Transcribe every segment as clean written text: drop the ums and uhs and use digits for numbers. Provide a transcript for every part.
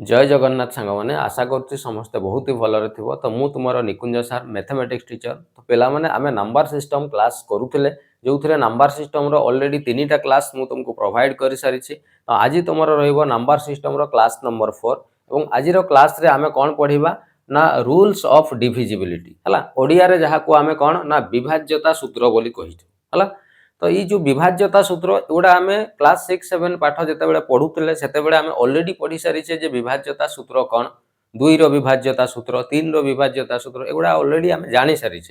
जय जगन्नाथ सांग मैंने आशा करुच्ची समस्ते बहुत ही भलरे थिबो। तो मु तुमर निकुंज सार मैथमेटिक्स टीचर। तो पिला माने आमे नंबर सिस्टम क्लास करूथिले जो थरे नंबर सिस्टम रो ऑलरेडी तीनटा क्लास मु तुमको प्रोवाइड करि सारी छी। तो आज तुमर रहइबो नंबर सिस्टम रो क्लास नंबर 4 एवं आज रो क्लास रे आमे कोन पढिबा ना रूल्स ऑफ डिविजिबिलिटी हला ओडिया रे जहा को आमे कोन ना विभाज्यता सूत्र बोली कहिछु हला। तो ये जो विभाज्यता सूत्र एगुड़ा आम क्लास 6-7 पाठ जिते पढ़ुले से अलरेडी पढ़ी सारी जे विभाज्यता सूत्र कौन 2 रो विभाज्यता सूत्र 3 रो विभाज्यता सूत्र एगुड़ा अलरेडी आम जानी सारी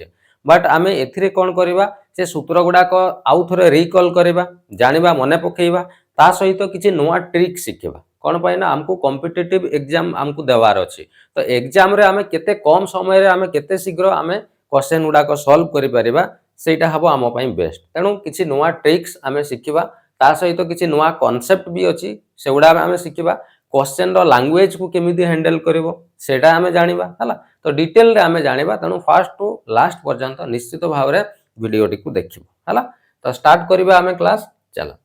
बट आम ए कौन करवा से सूत्र गुड़ाक आउ थे रिकल करवा जाना मन पकेवा ता सहित किसी नुआ ट्रिक शिखा कौन पाई ना आमको कॉम्पिटिटिव एग्जाम आमको देवार अच्छी। तो एग्जाम रे आम केते कम समय आम केते शीघ्र आम क्वेश्चन गुड़ाक सॉल्व करि परिबा सेटा हबो आम पई बेस्ट। तेणु किसी नुआ ट्रिक्स आम शिखा ता सहित किसी नुआ कॉन्सेप्ट भी अच्छी से गुड़ा आम शिखा क्वेश्चन रो लैंग्वेज को केमिति हैंडल करिवो सेटा आम जानिबा हला। तो डिटेल रे आम जानिबा तेणु फर्स्ट टू लास्ट पर्यंत निश्चित भाव रे वीडियो टी को देखिबो हला। तो स्टार्ट करिबा आम क्लास चला।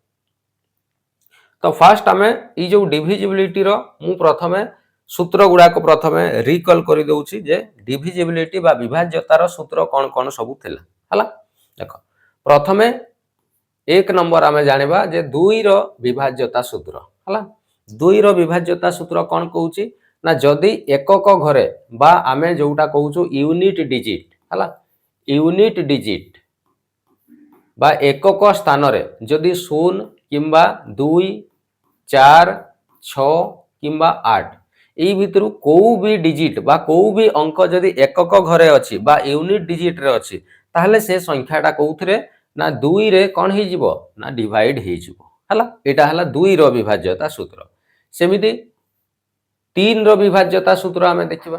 तो फर्स्ट आम ई जो डिविजिबिलिटी रो मु प्रथमे सूत्र गुड़ा को प्रथमे रिकल कर दउछि जे डिविजिबिलिटी बा विभाज्यतार सूत्र कौन कौन सब थिला हला। देखो प्रथमे एक नंबर आम जानिबा जे 2 रो विभाज्यता सूत्र हला। 2 रो विभाज्यता सूत्र कौन कहूछि ना जदि एकक घरे बा आमे जोटा कहूछु यूनिट डिजिट हला यूनिट डिजिट बा एकक स्थान रे जदि 0 किंबा 2 4 6 किंबा 8 एई भितरु को भी डिजिट बा को भी अंक जदि एकक घरे अछि बा यूनिट डिजिट रे अछि ताहले से संख्याटा कोउथरे ना 2 रे कोन हे जिवो ना डिवाइड हे जिवो हला। एटा हला 2 रो विभाज्यता सूत्र। सेमिति 3 रो विभाज्यता सूत्र आमे देखिबा।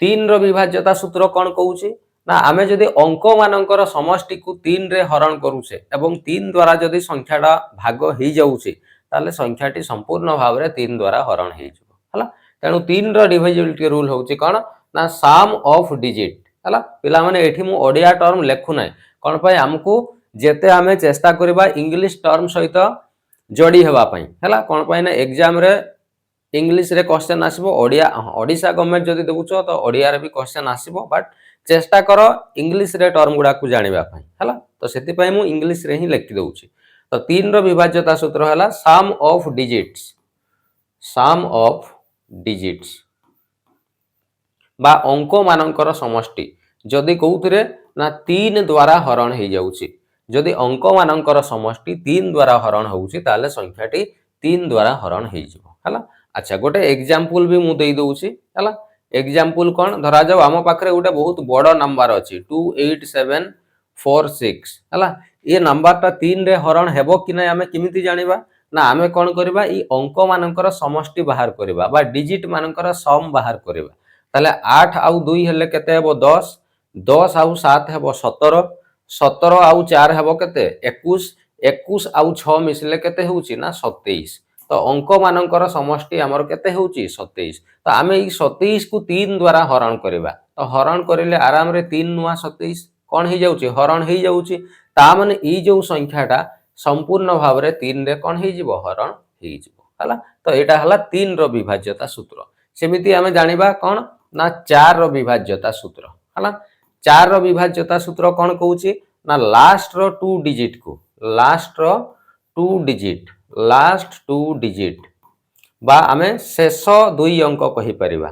3 रो विभाज्यता सूत्र कोन कहूची ना आमे जदि अंक मानकर समष्टि को 3 रे हरण करूछे एवं 3 द्वारा जदि संख्याटा भाग हे जाउछे ताले संख्याटी संपूर्ण भाव रे 3 द्वारा हरण हे जिवो हला। तेणु 3 रो डिविजिबिलिटी रूल होउची कोन ना सम ऑफ डिजिट हला। पिला माने एठी मु ओडिया टर्म लेखु नै कौन पाई आमको जेते आमे चेष्टा करबा इंग्लिश टर्म सहित जोड़ी हेबा पाई हला। कौन पाई ना एग्जाम रे इंग्लिश रे क्वेश्चन आसीबो ओडिया ओडिशा गवर्नमेंट जदि देउछो तो ओडिया रे भी क्वेश्चन आसीबो बट चेष्टा करो इंग्लिश रे टर्म गुडा को जानिबा पाई हला। तो सेति पाई मु इंग्लिश रे ही लिखि दउछि। तो 3 रो विभाज्यता सूत्र हला सम ऑफ डिजिट्स बा अंक मानकर समष्टि जदि कोउथरे ना 3 द्वारा हरण हे जाउछि जदि अंक मानकर समष्टि 3 द्वारा हरण होउछि ताले संख्याटी 3 द्वारा हरण हे जिवो हला। अच्छा गोटे एग्जांपल भी मु देई दउछि हला। एग्जांपल कोन धरा जाऊ आम पाखरे गोटे बहुत बड़ नंबर अछि 28746 हला। ये नंबरटा 3 रे हरण हेबो कि नै आमे किमिति जानिबा ना आमे कोन करबा ई अंक मानकर समष्टि बाहर करबा बा डिजिट मानकर सम बाहर करबा ताले 8 आउ 2 हेले केते हेबो 10 10 आउ 7 हेबो 17 17 आउ 4 हेबो केते 21 21 आउ 6 मिसले केते होउची ना 27। तो अंक मानकर समष्टि हमर केते होउची 27। तो आमे ई 27 को 3 द्वारा हरण करबा तो हरण करिले आराम रे 3 नुआ 27 कोन हे जाउची हरण हे जाउची ता माने ई जो संख्याटा संपूर्ण भाव रे 3 रे कोन हे जिवो हरण हे जिवो हला। तो एटा हला 3 रो विभाज्यता सूत्र। सेमिति आमे जानिबा कोन ना 4 रो विभाज्यता सूत्र हला। 4 रो विभाज्यता सूत्र कोन कहूची ना लास्ट रो 2 डिजिट को लास्ट 2 डिजिट बा आमे शेष 2 अंक कहि परिबा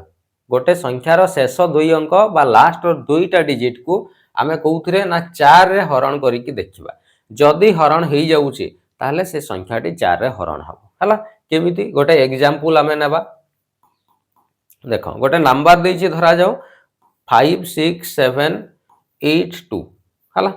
गोटे संख्यार शेष 2 अंक बा लास्ट रो 2टा डिजिट को आमे कोउथरे ना 4 रे हरण करी कि देखिबा जदि हरण हे जाउची ताहले से संख्याटी 4 रे हरण हबो हला। केमिति गोटे एग्जांपल आमे नेबा देखो गोटे नंबर देछि धरा जाऊ 56782 हला।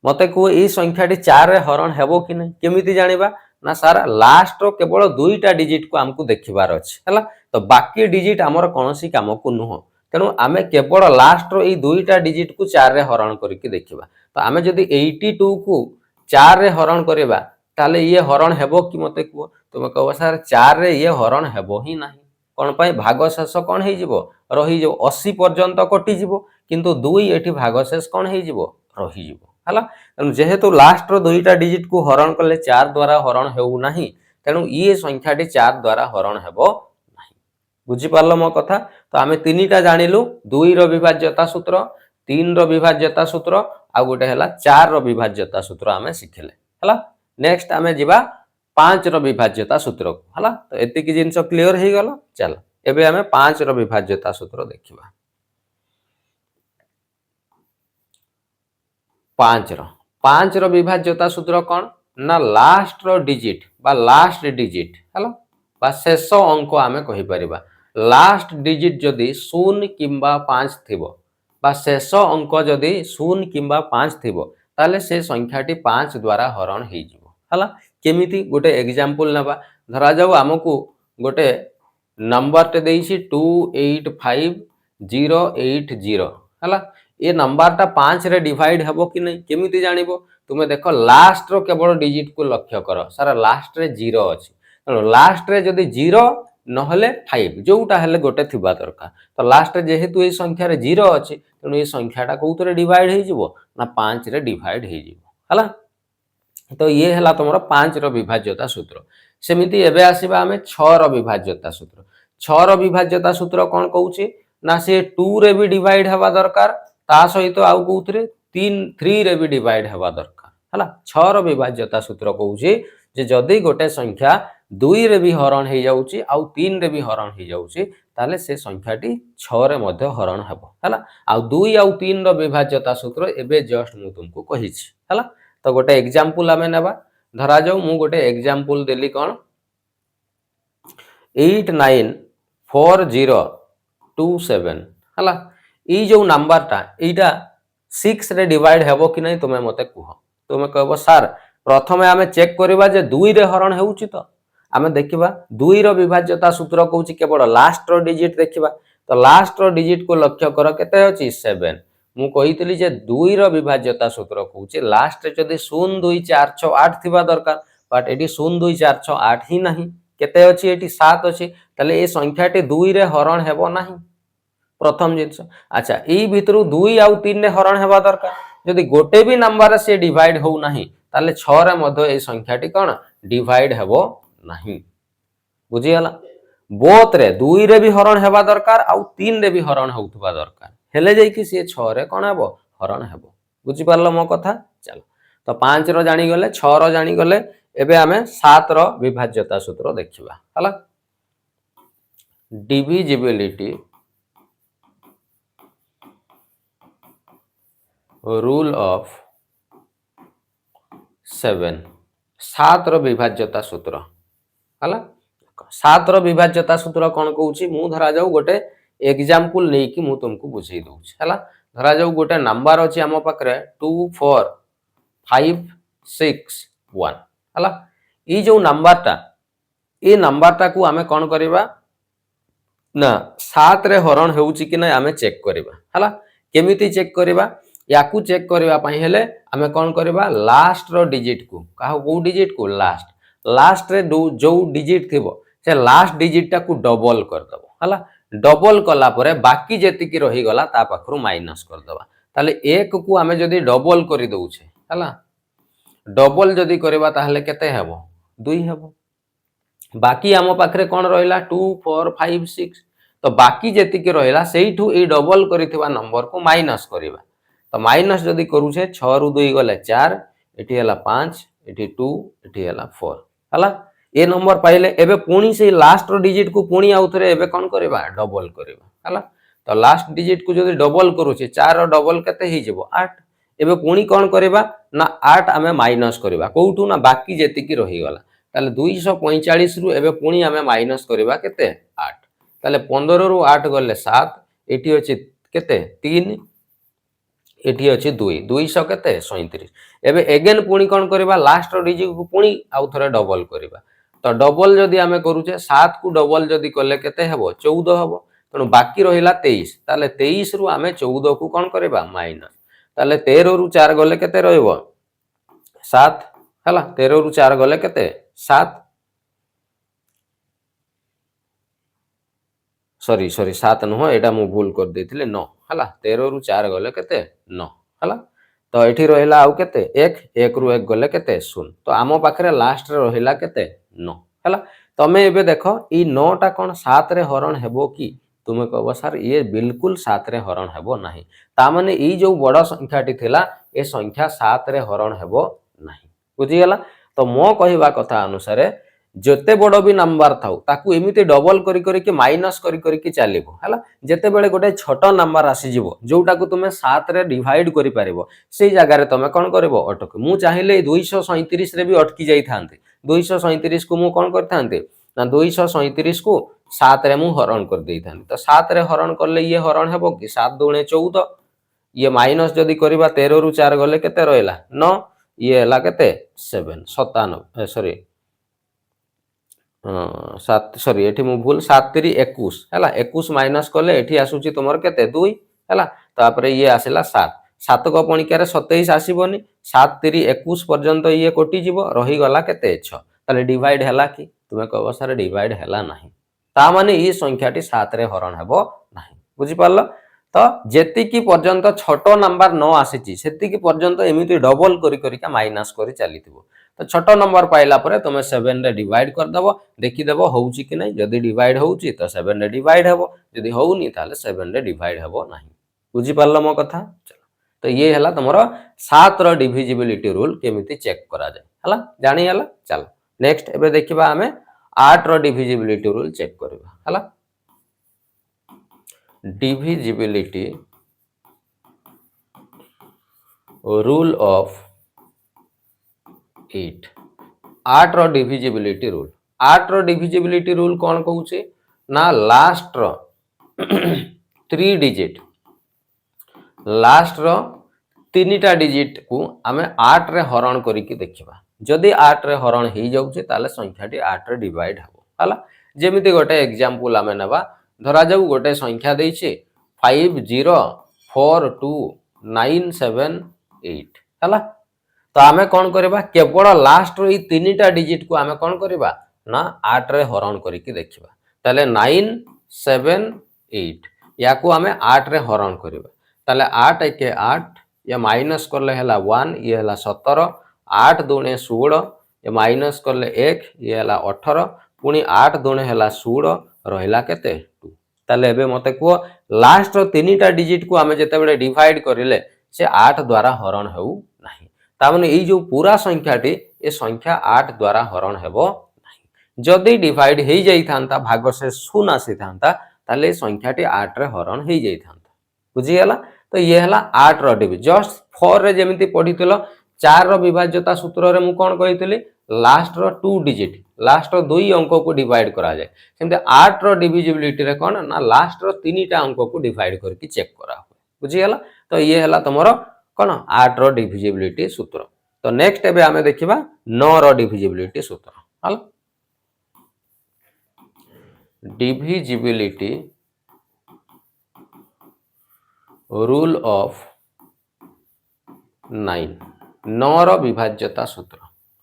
मते को ई संख्याटी 4 रे हरण हेबो कि नै केमिति जानिबा ना सारा लास्ट रो केवल 2टा डिजिट को हमकु देखिबार अछि हला। तो बाकी डिजिट हमर कोनोसी काम को नुह तेणु आमे केवल लास्ट रो ई 2टा डिजिट को 4 रे हरण करी कि देखिबा। तो आमे जदि 82 को 4 रे हरण करबा ताले ये हरण हेबो कि मते को तुमे कहबो सर 4 रे ये हरण हेबो ही नाही कोन पाई भाग शेष कोन हे जिवो रही जो 80 पर्यंत कटि जिवो किंतु 2 एठी भाग शेष कोन हे जिवो रही जिवो हला। जेहेतु लास्ट रो 2टा डिजिट को हरण करले 4 द्वारा हरण हेउ नाही तेणु ये संख्याटी 4 द्वारा हरण हेबो नाही बुझिपार मो कथा। तो आम तीन टा जानिलु 2 रो विभाज्यता सूत्र, 3 रो विभाज्यता सूत्र आ गोटे है 4 रो विभाज्यता सूत्र आम शिखिले है। नेक्स्ट आम जा 5 रो विभाज्यता सूत्र को है। तो एतिक जिनस क्लीयर हो गला। चल एबे आम 5 रो विभाज्यता सूत्र देखिबा। 5 रो विभाज्यता सूत्र कौन ना लास्ट रो डिजिट बा लास्ट डिजिट है बा शेष अंक आम कहि परिबा। लास्ट डिजिट जदि 0 किंबा 5 थिबो बा शेष अंक जदि 0 किंबा 5 थिबो ताले से संख्याटी 5 द्वारा हरण हो जिवो हला। केमिति गोटे एग्जांपल नबा। धरा जाऊ हमकु गोटे नंबर टे देइछि 285080 हला। ये नंबर टा 5 रे डिवाइड हेबो कि नहीं केमिति जानिबो। तुमे देखो लास्ट रो केवल डिजिट को लक्ष्य कर सारा लास्ट रे 0 अछि। तो लास्ट रे जदि 0 नहले 5 जोटा हेले गोटे थिबा दरकार। तो लास्ट रे जेहेतु ए संख्या रे 0 अछि तेनु ए संख्याटा कोउतरे डिवाइड हे जिवो ना 5 रे डिवाइड हे जिवो हला। तो ये हला तमरो 5 रो विभाज्यता सूत्र। सेमिति एबे आसीबा हमें 6 रो विभाज्यता सूत्र। 6 रो विभाज्यता सूत्र कोन कहउछि ना से 2 रे भी डिवाइड हेबा दरकार ता सहित आउ कोउतरे 3 रे भी डिवाइड हेबा दरकार हला। 6 रो विभाज्यता सूत्र कहउछि जे जदि गोटे संख्या 2 रे भी हरण हे जाउछि आउ 3 रे भी हरण हे जाउछि ताले से संख्याटी 6 रे मध्ये हरण हेबो हला। आउ 2 आउ 3 रो विभाज्यता सूत्र एबे जस्ट मु तुमको कहिछि हला। तो गोटे एग्जांपल आमे नेबा। धरा जाऊ मु गोटे एग्जांपल देली कोन 894027 हला। ई जो नंबर टा एटा 6 रे डिवाइड हेबो कि नहीं तुमे मते कुह। तुमे कहबो सर प्रथमे आमे चेक करबा जे 2 रे हरण हेउछि। तो आमे देखिबा 2 रो विभाज्यता सूत्र कहउछि केवल लास्ट रो डिजिट देखिबा। तो लास्ट रो डिजिट को लक्ष्य कर केते अछि 7। मु कहितली जे 2 रो विभाज्यता सूत्र कहउछि लास्ट रे जदि 02468 थिबा दरकार बट एटी 02468 ही नहीं केते अछि एटी 7 अछि। तले ए संख्याटी 2 रे हरण हेबो नाही प्रथम जिंस। अच्छा ई भितरु 2 आउ 3 रे हरण हेबा दरकार। जदि गोटे भी नंबर से डिवाइड हो नाही ताले 6 रे मध्ये ए संख्याटी कोन डिवाइड हेबो नाही। बुझी गला। बोथ रे 2 रे भी हरण हेबा दरकार आउ 3 रे भी हरण होउतबा दरकार हेले जाई कि से 6 रे कोन हेबो हरण हेबो। बुझी पारलो मो कथा। चलो तो 5 रो जानी गले 6 रो जानी गले एबे हमें 7 रो विभाज्यता सूत्र देखिबा हला। डिविजिबिलिटी रूल ऑफ 7 7 रो विभाज्यता सूत्र हला। 7 रो विभाज्यता सूत्र कोन कहउछि मु धरा जाऊ गोटे एग्जांपल नै कि मु तुमको बुझेई दउछि हला। धरा जाऊ गोटे नंबर अछि हम पाखरे 24561 हला। ई जो नंबर टा को आमे कोन करबा ना 7 रे हरण हेउछि कि नै आमे चेक करबा हला। केमिति चेक करबा याकू चेक करबा पई हेले आमे कोन करबा लास्ट रो डिजिट को को डिजिट को लास्ट रे जो डिजिट थिबो से लास्ट डिजिट टा को डबल कर दबो हला। डबल कला परे बाकी जेति की रही गला ता पाखरु माइनस कर दबा। ताले 1 को आमे जदी डबल करि दउछे हला डबल जदी करबा ताहले केते हेबो 2 हेबो। बाकी आम पाखरे कोन रहिला 2456 तो बाकी जेति की रहिला सेइठू ए डबल करिथिबा नंबर को माइनस करबा। तो माइनस जदी करूछे 6 रु 2 गले 4 एठी हला 5 एठी 2 एठी हला 4 हला। ए नंबर पाइले एबे पुणी से लास्ट रो डिजिट को पुणी आउथरे एबे कोन करबा डबल करबा हला। तो लास्ट डिजिट को जदी डबल करूछे 4 रो डबल केते हे जेबो 8। एबे पुणी कोन करबा ना 8 आमे माइनस करबा कोउठू ना बाकी जेति की रही गला। ताले 245 रु एबे पुणी आमे माइनस करबा केते 8। ताले 15 रु 8 गले 7 एठी अछि केते 3 एठी अछि 2 200 केते 37। एबे अगेन पुणी कोन करबा लास्ट रो डिजिट को पुणी आउथरे डबल करबा। तो डबल जदी आमे करूछे 7 को डबल जदी कले केते हेबो 14 हेबो। तनो बाकी रहिला 23 ताले 23 रु आमे 14 को कोन करबा माइनस। ताले 13 रु 4 गले केते रहइबो 7 हला। 13 रु 4 गले केते 7 सॉरी 7 नुह एटा मु भूल कर देथिले 9 हला। 13 रु 4 गले केते 9 हला। तो एठी रहिला आउ केते 1 1 रु 1 गले केते 0। तो आमो पाखरे लास्ट रे रहिला केते 9 हला। तमे एबे देख ई 9टा कौन 7 रे हरण हेबो कि तुमे कहबो सर ये बिल्कुल 7 रे हरण हेबो नाही ता माने ई जो बड़ संख्याटी थिला ए संख्या 7 रे हरण हेबो नाही बुझी गेला तो मो कहिबा कथा अनुसार जेते बड़ भी नंबर थाउ ताकू एमिति डबल करी कि माइनस करी चलिबो हला जेते बेले गोटे छोट नंबर आसी जिवो जोटा को तुमे 7 रे डिवाइड करि पारिबो सेई जगह रे तमे कोन करबो अटक मु चाहिले 237 रे भी अटकी जाई थांते 237 को मु कोन करथांते ना 237 को 7 रे मु हरण कर देई थांते तो 7 रे हरण करले ये हरण हेबो कि 7 दूणे 14 ये माइनस जदी करिबा 13 रु 4 गले केते रहला 9 ये हला केते 7 97 सॉरी 7 सॉरी एठी मु भूल 7 3 21 हैला 21 माइनस करले एठी आसुची तुमर केते 2 हैला तापरे ये आसिला 7 7 को पणिकारे 27 आसीबोनी 7 3 21 पर्यंत ये कोटी जीवो रही गला केते 6 ताले डिवाइड हैला कि तुमे कहबो सर डिवाइड हैला नाही ता माने ई संख्याटी 7 रे हरण हेबो नाही बुझी पारलो तो जेति की पर्यंत छोटो नंबर न आसीची सेति की पर्यंत एमिति डबल करी का माइनस करी चलीथिबो तो छोटो नंबर पाइला परे तुमे 7 रे डिवाइड कर दबो देखि देबो होउची कि नै जदी डिवाइड होउची तो 7 रे डिवाइड हेबो जदी होउनी ताले 7 रे डिवाइड हेबो नाही बुझी पारलो मो कथा चलो तो ये हला तमरो 7 रो डिविजिबिलिटी रूल केमिति चेक करा जाय हला जानि हला चलो नेक्स्ट एबे देखिबा हमें 8 रो डिविजिबिलिटी रूल चेक करबा हला डिविजिबिलिटी रूल ऑफ 8 रो डिविजिबिलिटी रूल 8 रो डिविजिबिलिटी रूल कौन कहूचे ना लास्ट रो 3 डिजिट लास्ट रो 3टा डिजिट को आमे 8 रे हरण करी कि देखिबा जदी 8 रे हरण हे जाउचे ताले संख्याटी 8 रे डिवाइड हबो हला जेमिति गोटे एग्जांपल आमे नबा धरा जाऊ गोटे संख्या देइछे 50429788 हला तो आमे कौन करबा केवल लास्ट रो 3टा डिजिट को आमे कौन करबा ना 8 रे हरण करी कि देखिबा ताले 978 या को आमे 8 रे हरण करबा ताले 8 एके 8 या माइनस करले हला 1 ये हला 17 8 दूणे 16 ये माइनस करले 1 ये हला 18 पुनी 8 दूणे हला 16 रहिला केते 2 ताले एबे मते को लास्ट रो 3टा डिजिट को आमे जेते बेले डिवाइड करिले से 8 द्वारा हरण हेउ नाही ता माने ई जो पूरा संख्याटी ए संख्या 8 द्वारा हरण हेबो नाही जदी डिवाइड हेई जाई थांता भाग से शून्य आसी थांता ताले संख्याटी 8 रे हरण हेई जाई थांता बुझी गेला तो ये हला 8 रो डिवि जस्ट 4 रे जेमिति पढिथिलो 4 रो विभाज्यता सूत्र रे मु कोन कहितली लास्ट रो 2 डिजिट लास्ट रो 2 अंक को डिवाइड करा जाय सेमते 8 रो डिविजिबिलिटी रे कोन ना लास्ट रो 3टा अंक को डिवाइड करके चेक करा हो बुझी गेला तो ये हला तमरो कोन 8 रो डिविजिबिलिटी सूत्र तो नेक्स्ट एबे आमे देखिबा 9 रो डिविजिबिलिटी सूत्र हला डिविजिबिलिटी रूल ऑफ 9 रो विभाज्यता सूत्र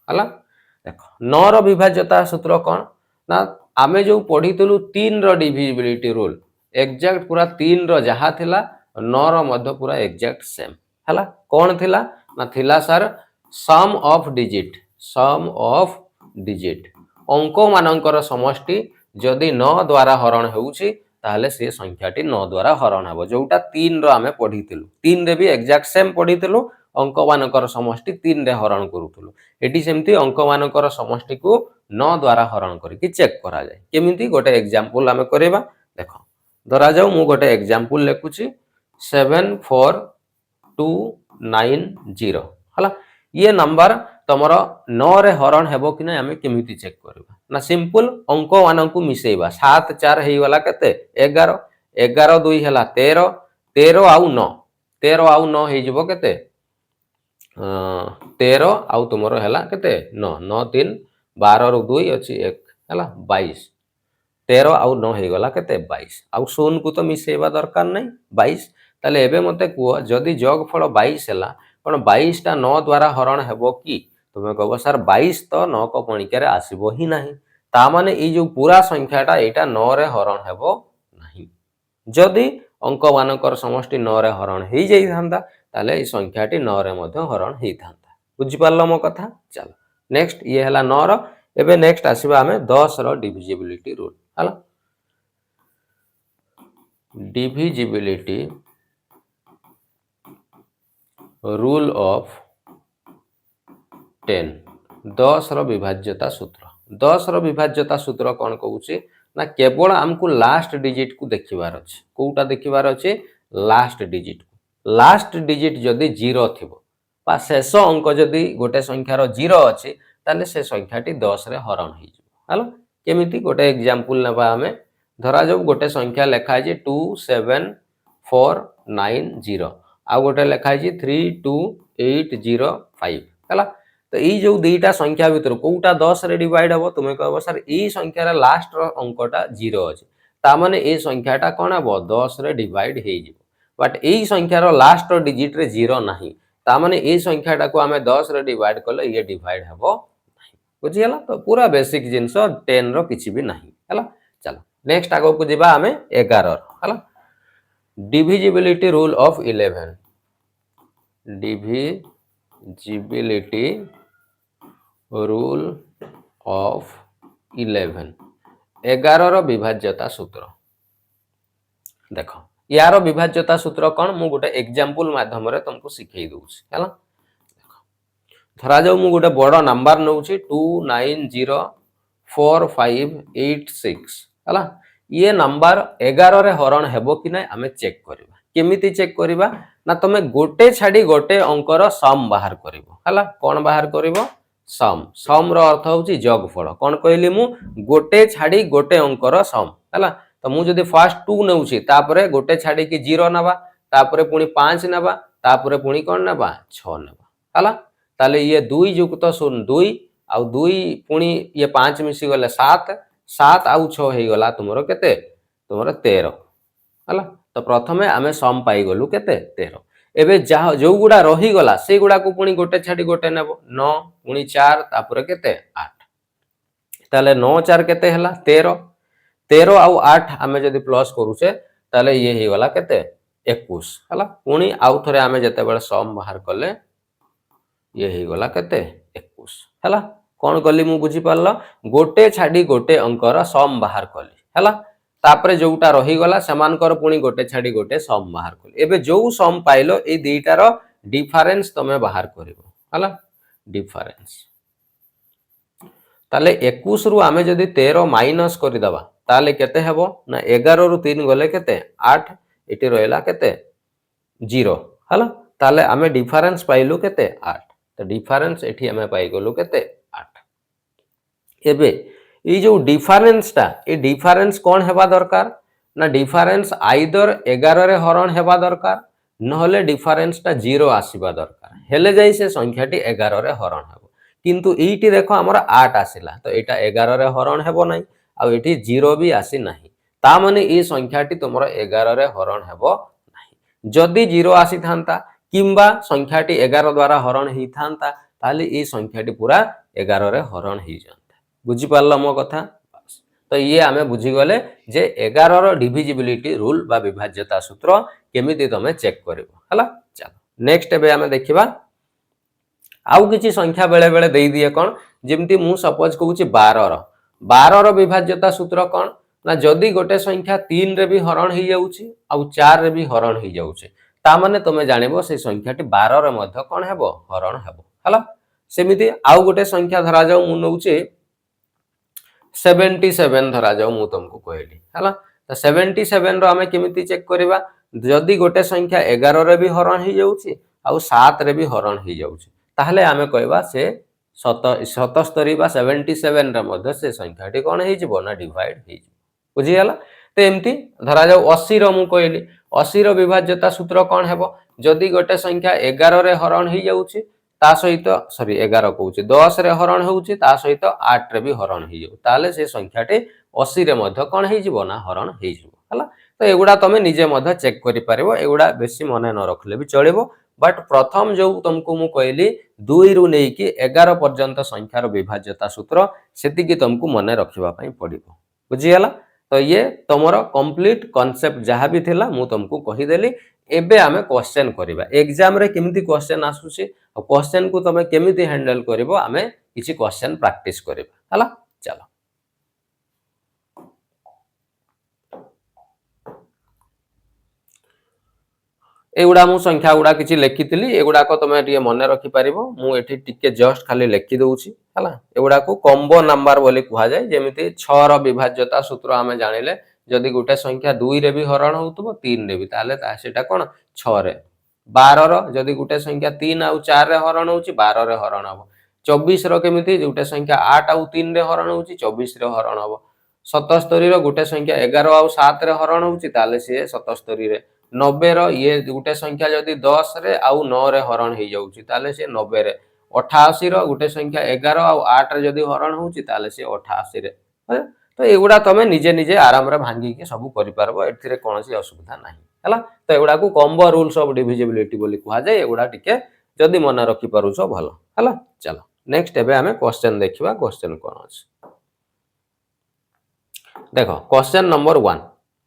हला देखो 9 रो विभाज्यता सूत्र कोन ना आमे जो पढितलु 3 रो डिविजिबिलिटी रूल एग्जैक्ट पूरा 3 रो जहा थिला 9 रो मध्य पूरा एग्जैक्ट सेम हला कोन थिला ना थिला सर सम ऑफ डिजिट अंक मानकर समष्टि जदी 9 द्वारा हरण हेउची ताहले से संख्याटी 9 द्वारा हरण हेबो जोटा 3 रो आमे पढितलु 3 रे भी एग्जैक्ट सेम पढितलु अंक मानकर समष्टि 3 रे हरण करूथलु एटी सेमती अंक मानकर समष्टि को 9 द्वारा हरण करके चेक करा जाय केमिति गोटे एग्जांपल आमे करेबा देखो धरा जाऊ मु गोटे एग्जांपल लेखुची 74290 हला ये नंबर तमरो 9 रे हरण हेबो कि नै आमे केमिति चेक करबा ना सिंपल अंक मान को मिसेइबा 7 4 हेई वाला केते 11 11 2 हला 13 13 आउ 9 13 आउ 9 हेई जबो केते 13 आउ तुमरो हला केते 9 9 3 12 रो 2 अछि 1 हला 22 13 आउ 9 हे गला केते 22 आउ 0 को तो मिसेइबा दरकार नै 22 ताले एबे मते को जदी जोगफल 22 हला कोन 22 टा 9 द्वारा हरण हेबो कि तुमे कहबो सर 22 तो 9 को पणिका रे आसीबो ही नाही ता माने ई जो पूरा संख्याटा एटा 9 रे हरण हेबो नाही जदी अंक मानकर समष्टि 9 रे हरण हेई जाई थांदा ताले ई संख्याटी 9 रे मध्ये हरण हेई थांदा बुझि पारलो मो कथा चलो नेक्स्ट ये हला 9 रो एबे नेक्स्ट आसीबा हमें 10 रो डिविजिबिलिटी रूल हला डिविजिबिलिटी रूल ऑफ 10 10 रो विभाज्यता सूत्र 10 रो विभाज्यता सूत्र कौन कहूची ना केवल हमको लास्ट डिजिट को देखिबार अछि कोउटा देखिबार अछि लास्ट डिजिट जदि 0 थिबो बा शेष अंक जदि गोटे संख्यार 0 अछि ताले से संख्याटी 10 रे हरण होई जिवो हला केमिति गोटे एग्जांपल नेबा हमें धरा जो गोटे संख्या लेखा है 27490 आ गोटे लेखा है 32805 हला तो ये जो दुईटा संख्या भितर कोउटा 10 रे डिवाइड हबो तुमे कहबो सर ई संख्यार लास्ट रो अंकटा 0 अछि ता माने ए संख्याटा कोन हबो 10 रे डिवाइड हे जिवो बट एई संख्यार लास्ट रो डिजिट रे 0 नाही ता माने ए संख्याटा को हमें 10 रे डिवाइड करले ये डिवाइड हबो नाही बुझी हला तो पूरा बेसिक जिंस 10 रो किछि भी नाही हला चलो नेक्स्ट आगो को जिबा हमें 11 हला divisibility rule of 11 divisibility rule of 11 11 रो विभाज्यता सूत्र देखो यार विभाज्यता सूत्र कौन मु गोटे एग्जांपल माध्यम रे तुमको सिखै दउछि हला धरा जाऊ मु गोटे बड़ नंबर नउछि 290458 हला ये नंबर 11 रे हरण हेबो कि नै हमें चेक करबा केमिति चेक करबा ना तमे गोटे छाडी गोटे अंकर सम बाहर करबो हला कोन बाहर करबो सम रो अर्थ होउछि जोगफल कोन कहली मु गोटे छाडी गोटे अंकर सम हला तो मु जदी फर्स्ट 2 नउछि तापरे गोटे छाडी कि 0 नबा तापरे पुनी 5 नबा तापरे पुनी कोन नबा 6 नबा हला ताले ये 2 युक्त 2 आ 2 पुनी ये 5 मिसी गले 7 7 आउ 6 हे गला तुमरो केते तुमरो 13 हला तो प्रथमे आमे सम पाई गलु केते 13 एबे जो गुडा रही गला से गुडा को पुनी गोटे छाडी गोटे नेबो 9 पुनी 4 तापरे केते 8 ताले 9 4 केते हला 13 13 आउ 8 आमे जदी प्लस करूचे ताले ये हे गला केते 21 हला पुनी आउ थरे आमे जते बेले सम बाहर करले ये हे गला केते 21 हला कोन कली मु बुझी पारलो गोटे छाडी गोटे अंकर सम बाहर कली हला तापरे जोटा रही गला समानकर पुनी गोटे छाडी गोटे सम बाहर कली एबे जो सम पाइलो ए दुईटार डिफरेंस तमे बाहर करिवो हला डिफरेंस ताले 21 रु आमे जदी 13 माइनस करि दबा ताले केते हेबो ना 11 रु 3 गले केते 8 एटी रहला केते 0 हला ताले आमे डिफरेंस पाइलु केते 8 तो डिफरेंस एठी आमे पाई गलु केते 8 एबे ई जो डिफरेंस कौन हेबा दरकार ना डिफरेंस आइदर 11 रे हरण हेबा दरकार नहले डिफरेंस ता 0 आसीबा दरकार हेले जाई से संख्याटी 11 रे हरण हेबो किंतु एठी देखो हमर 8 आसिला तो एटा 11 रे हरण हेबो नाही आ एठी 0 भी आसी नाही ता माने ई संख्याटी तुमरो 11 रे हरण हेबो नाही जदी 0 आसी थांता किंबा संख्याटी 11 द्वारा हरण ही थांता ताले ई संख्याटी पूरा 11 रे हरण ही जांता बुझी पारला मो कथा तो ये आमे बुझी गले जे 11 रो डिविजिबिलिटी रूल बा विभाज्यता सूत्र केमिति तमे चेक करबो हला चलो नेक्स्ट बे आमे देखिबा आउ किछि संख्या बेले बेले देई दिए कोन जेमति मु सपोज कहूची 12 रो विभाज्यता सूत्र कोन ना जदी गोटे संख्या 3 रे भी हरण ही जाउची आउ 4 रे भी हरण ही जाउची ता माने तमे जानिबो से संख्याटी 12 रे मध्य कोन हेबो हरण हेबो हला सेमिति आउ गोटे संख्या धरा जाऊ मु नउची 77 धरा जाऊ मु तुमको कहली हला तो 77 रो हमें केमिति चेक करबा जदी गोटे संख्या 11 रे भी हरण ही जाउची आउ 7 रे भी हरण ही जाउची ताहले हमें कहबा से 77 बा 77 रे मध्य से संख्याटी कोन हे जिवो ना डिवाइड हे जिवो बुझी हला तो एमती धरा जाऊ 80 रो मु कहली 80 रो विभाज्यता सूत्र कोन हेबो जदी गोटे संख्या 11 रे हरण ही जाउची ता सहित सॉरी 11 कहूची 10 रे हरण होउची ता सहित 8 रे भी हरण ही जाउ ताले से संख्याटी 80 रे मध्य कोन हे जिवो ना हरण हे जिवो हला तो एगुडा तमे निजे मध्य चेक करि पारिबो एगुडा बेसी मने न रखले भी चलिबो बट प्रथम जो तुमको मु कहली 2 रु नै कि 11 पर्यंत संख्यार विभाज्यता सूत्र सेति कि तुमको मने रखिबा पई पडिबो बुझी हला तो ये तमरो कंप्लीट कांसेप्ट जहा भी थिला मु तुमको कहि देली एबे आमे क्वेश्चन करिबा एग्जाम रे केमिति क्वेश्चन आसुची क्वेश्चन को तमे केमिति हैंडल करिवो आमे किछि क्वेश्चन प्रैक्टिस करिबा हला चलो एगुड़ा मु संख्या गुड़ा किछि लेखिथिली एगुड़ा को तमे टिके मन रखि परिबो मु एठी टिके जस्ट खाली लेखि दउछि हला एगुड़ा को कॉम्बो नंबर बोली कुहा जाय जेमिति 6 रो विभाज्यता सूत्र हमें जानिले जदि गुटे संख्या 2 रे भी हरण होतबो 3 रे भी ताले ता सेटा कोन 6 रे 12 रो जदि गुटे संख्या 3 आउ 4 रे हरण होउछि 12 रे हरण हबो 24 रो केमिति गुटे संख्या 8 आउ 3 रे हरण होउछि 24 रे हरण हबो 77 रो गुटे संख्या 11 आउ 7 रे हरण होउछि ताले से 77 रे 90 रो ये गुटे संख्या जदि 10 रे आउ 9 रे हरण हे जाउछि ताले से 90 रे 88 रो गुटे संख्या 11 आउ 8 रे जदि हरण होउछि ताले से 88 रे तो एगुड़ा तमे निजे निजे आराम रे भांगी के सब करि पारबो एथिरे कोनोसी असुविधा नाही हला तो एगुड़ा को कॉम्बो रूल्स ऑफ डिविजिबिलिटी बोली कुहा जाय एगुड़ा टिके जदि मन रखि पारुछो भलो हला चलो नेक्स्ट एबे हमें क्वेश्चन देखिबा क्वेश्चन कोन अछि देखो क्वेश्चन नंबर 1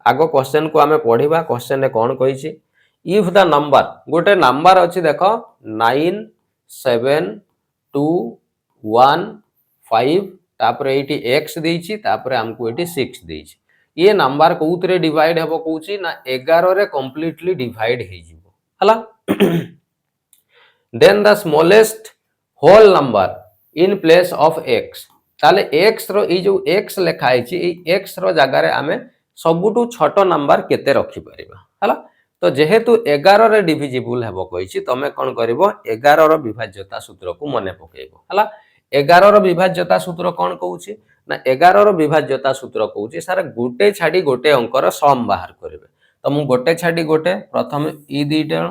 आगो क्वेश्चन को आमे पढिबा क्वेश्चन रे कोन कहिछि इफ द नंबर गोटे नंबर अछि देखो 9 7 2 1 5 तापरे एटी x देछि तापरे हमको एटी 6 देछि ये नंबर कोउतरे डिवाइड हेबो कहूछि ना 11 रे कंप्लीटली डिवाइड हे जिवो हला then the smallest whole number in place of x ताले x रो ई जो x लेखाइ छि ई x रो जगह रे आमे सबुटू छोट नंबर केते रखि परिबा हला तो जेहेतु 11 रे डिविजिबल हेबो कहिछि तमे कोन करबो 11 रो विभाज्यता सूत्र को मने पकेइबो हला 11 रो विभाज्यता सूत्र कोन कहूछि ना 11 रो विभाज्यता सूत्र कहूछि सारे गोटे छाडी गोटे अंकर सम बाहर करबे तो मु गोटे छाडी गोटे प्रथम ई दीटा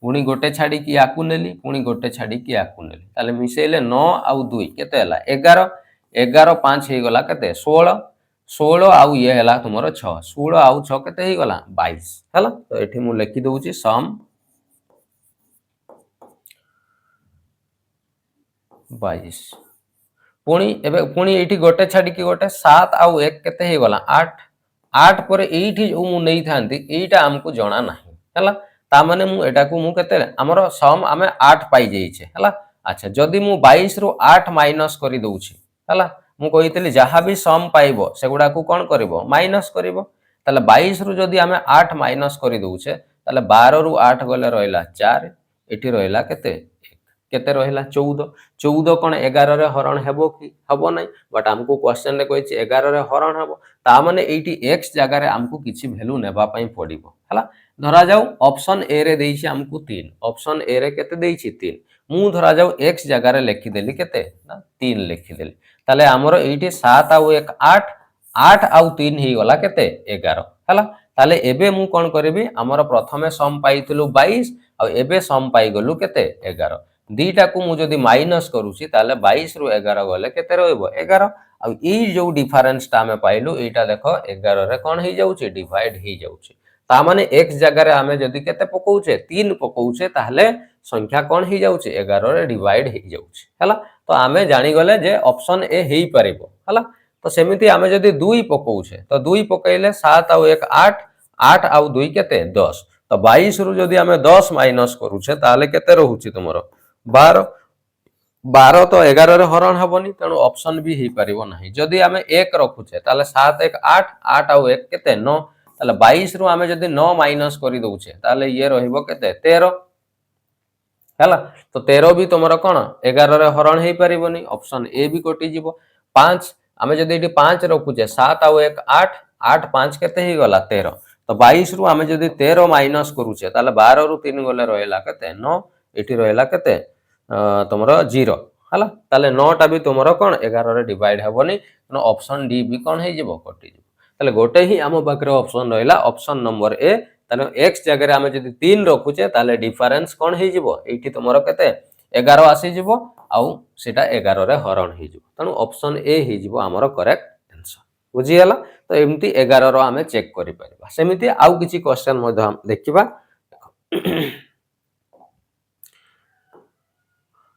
पुणी गोटे छाडी कि आकु नेली पुणी गोटे छाडी कि आकु नेली ताले मिसेले 9 आउ 2 केते हला 11 11 5 हे गला केते 16 16 आउ ये हला तुमरो 6 16 आउ 6 केते हे गला 22 हला तो एठी मु लिखि दउची सम 22 पुणी एबे पुणी एठी गोटे छाडी कि गोटे 7 आउ 1 केते हे गला 8 8 पर एठी जो मु नै थांती एटा हमकु जणा नाही हला ता माने मु एटा को मु केते हमरो सम हमें 8 पाई जाई छे हला अच्छा जदी मु 22 रो 8 माइनस करि दउची हला मु कहितली जहा भी सम पाइबो सेगुडा को कोन करबो माइनस करबो ताले 22 रु जदी हमें 8 माइनस करि दउछे ताले 12 रु 8 गले रहला 4 एठी रहला केते केते रहला 14 14 कोन 11 रे हरण हेबो कि हबो नै बट हमको क्वेश्चन रे कहिछि 11 रे हरण हबो ता माने एठी x जगह रे हमको किछि वैल्यू नेबा पई पडिबो हला धरा जाऊ ऑप्शन ए रे देइछि हमको 3 ऑप्शन ए रे केते देइछि 3 मु धरा जाऊ x जगह रे लिखि देली केते ना 3 लिखि देली ताले हमरो एठी 7 आउ 1 8 8 आउ 3 ही गला केते 11 हला ताले एबे मु कोन करबी हमरो प्रथमे सम पाइथिलु 22 आउ एबे सम पाइ गलु केते 11 दीटा को मु जदी माइनस करूची ताले 22 रु 11 गले केते रहइबो 11 आउ ई जो डिफरेंस ता में पाइलु एटा देखो 11 रे कोन ही जाउची डिवाइड ही जाउची ता माने x जगह रे हमें जदी केते पकोउचे 3 पकोउचे ताले संख्या कोन ही जाउची 11 रे डिवाइड ही जाउची हला तो आमे जानि गले जे ऑप्शन ए हेई परिबो हला तो सेमिति आमे जदी 2 पकोउछे तो 2 पकैले 7 आउ 1 8 8 आउ 2 केते 10 तो 22 रु जदी आमे 10 माइनस करूछे ताले केते रहउची तुमरो 12 12 तो 11 रे हरण हबोनी तणु ऑप्शन भी हेई परिबो नाही जदी आमे 1 रखुछे ताले 7 1 8 8 आउ 1 केते 9 ताले 22 रु आमे जदी 9 माइनस करि दउछे ताले ये रहिबो केते 13 हैला तो 13 भी तुमरो कोन 11 रे हरण हेई परिबोनी ऑप्शन ए भी कटि जिवो 5 आमे जदी एटी 5 रखुचे 7 आउ 1 8 8 5 केते ही गला 13 तो 22 रु आमे जदी 13 माइनस करूचे ताले 12 रु 3 गले रहला केते 9 एटी रहला केते तुमरो 0 हैला ताले 9 टा भी तुमरो कोन 11 रे डिवाइड हेबोनी न ऑप्शन डी भी कोन हेई जिवो कटि जिवो ताले गोटे ही आमो बाकरे ऑप्शन रहला ऑप्शन नंबर ए ताले x जगह रे आमे जदी 3 रखुचे ताले डिफरेंस कोन हेई जिवो एठी तुमरो केते 11 आसी जिवो आउ सेटा 11 रे हरण हेई जिवो तनु ऑप्शन ए हेई जिवो हमरो करेक्ट आंसर बुझी गेला तो एमती 11 रो आमे चेक करि परिबा सेमिति आउ किछि क्वेश्चन मध्य हम देखिबा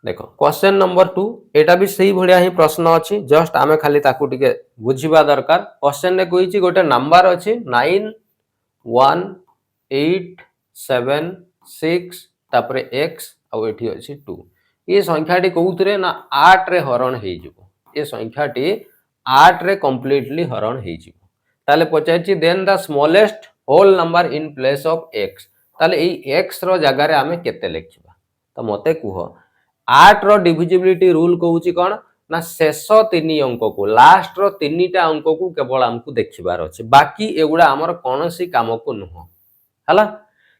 देखो क्वेश्चन नंबर 2 एटा भी सही भलिया ही प्रश्न अछि जस्ट आमे खाली ताकू टिके बुझिबा दरकार क्वेश्चन रे कहिछि गोटे नंबर अछि 9 1 8 7 6 तापरे x आउ एठी अछि 2 ये संख्याटी कोउतरे ना 8 रे हरण हेई जिवो ये संख्याटी 8 रे कंप्लीटली हरण हो जिवो ताले पचारछि then the smallest whole number in place of x ताले एई x रो जगह रे आमे केते लिखिबा तो मते कुह 8 रो डिविजिबिलिटी रूल कहूची कोन ना शेष 3 अंक को लास्ट रो 3टा अंक को केवल हमकु देखिबार अछि बाकी एगुडा हमर कोनोसी काम को नुह हला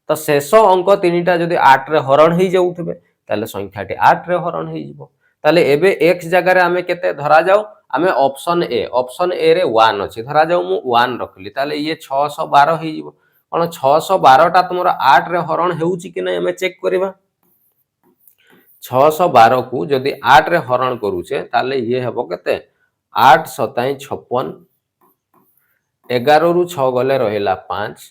तो शेष अंक 3टा जदि 8 रे हरण हो जाउथबे ताले संख्याटी 8 रे हरण हो जिवो ताले एबे x जगह रे आमे केते धरा जाऊ आमे ऑप्शन ए रे 1 अछि धरा जाऊ मु 1 रखली ताले ये 612 हो जिवो कोन 612 टा तुमरो 8 रे हरण हेउची कि नै हमें चेक करबा 612 को जदि 8 रे हरण करूचे ताले ये हेबो केते 8 7 56 11 रु 6 गले रहिला 5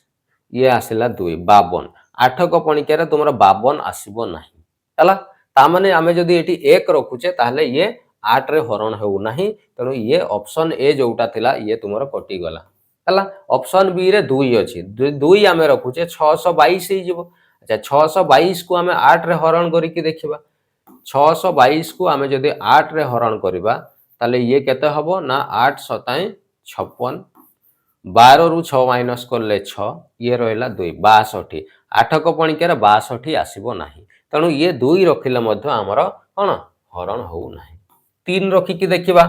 ये आसिला 2 52 8 को पणिका रे तुमरो 52 आसीबो नाही हला ता माने आमे जदि एठी 1 रखुचे ताले ये 8 रे हरण हेउ नाही तनो ये ऑप्शन ए जोटा थिला ये तुमरो कटि गला हला ऑप्शन बी रे 2 अछि 2 आमे रखुचे 622 हे जिवो अच्छा 622 को आमे 8 रे हरण करी कि देखिबा 622 को आमे जदि 8 रे हरण करिबा ताले ये केते हबो ना 8 7 56 12 रु 6 माइनस करले 6 ये रहला 2 62 8 को पणिका रे 62 आसीबो नाही तणु ये 2 रखिले मध्य हमर कोन हरण हो नाही 3 रखि कि देखिबा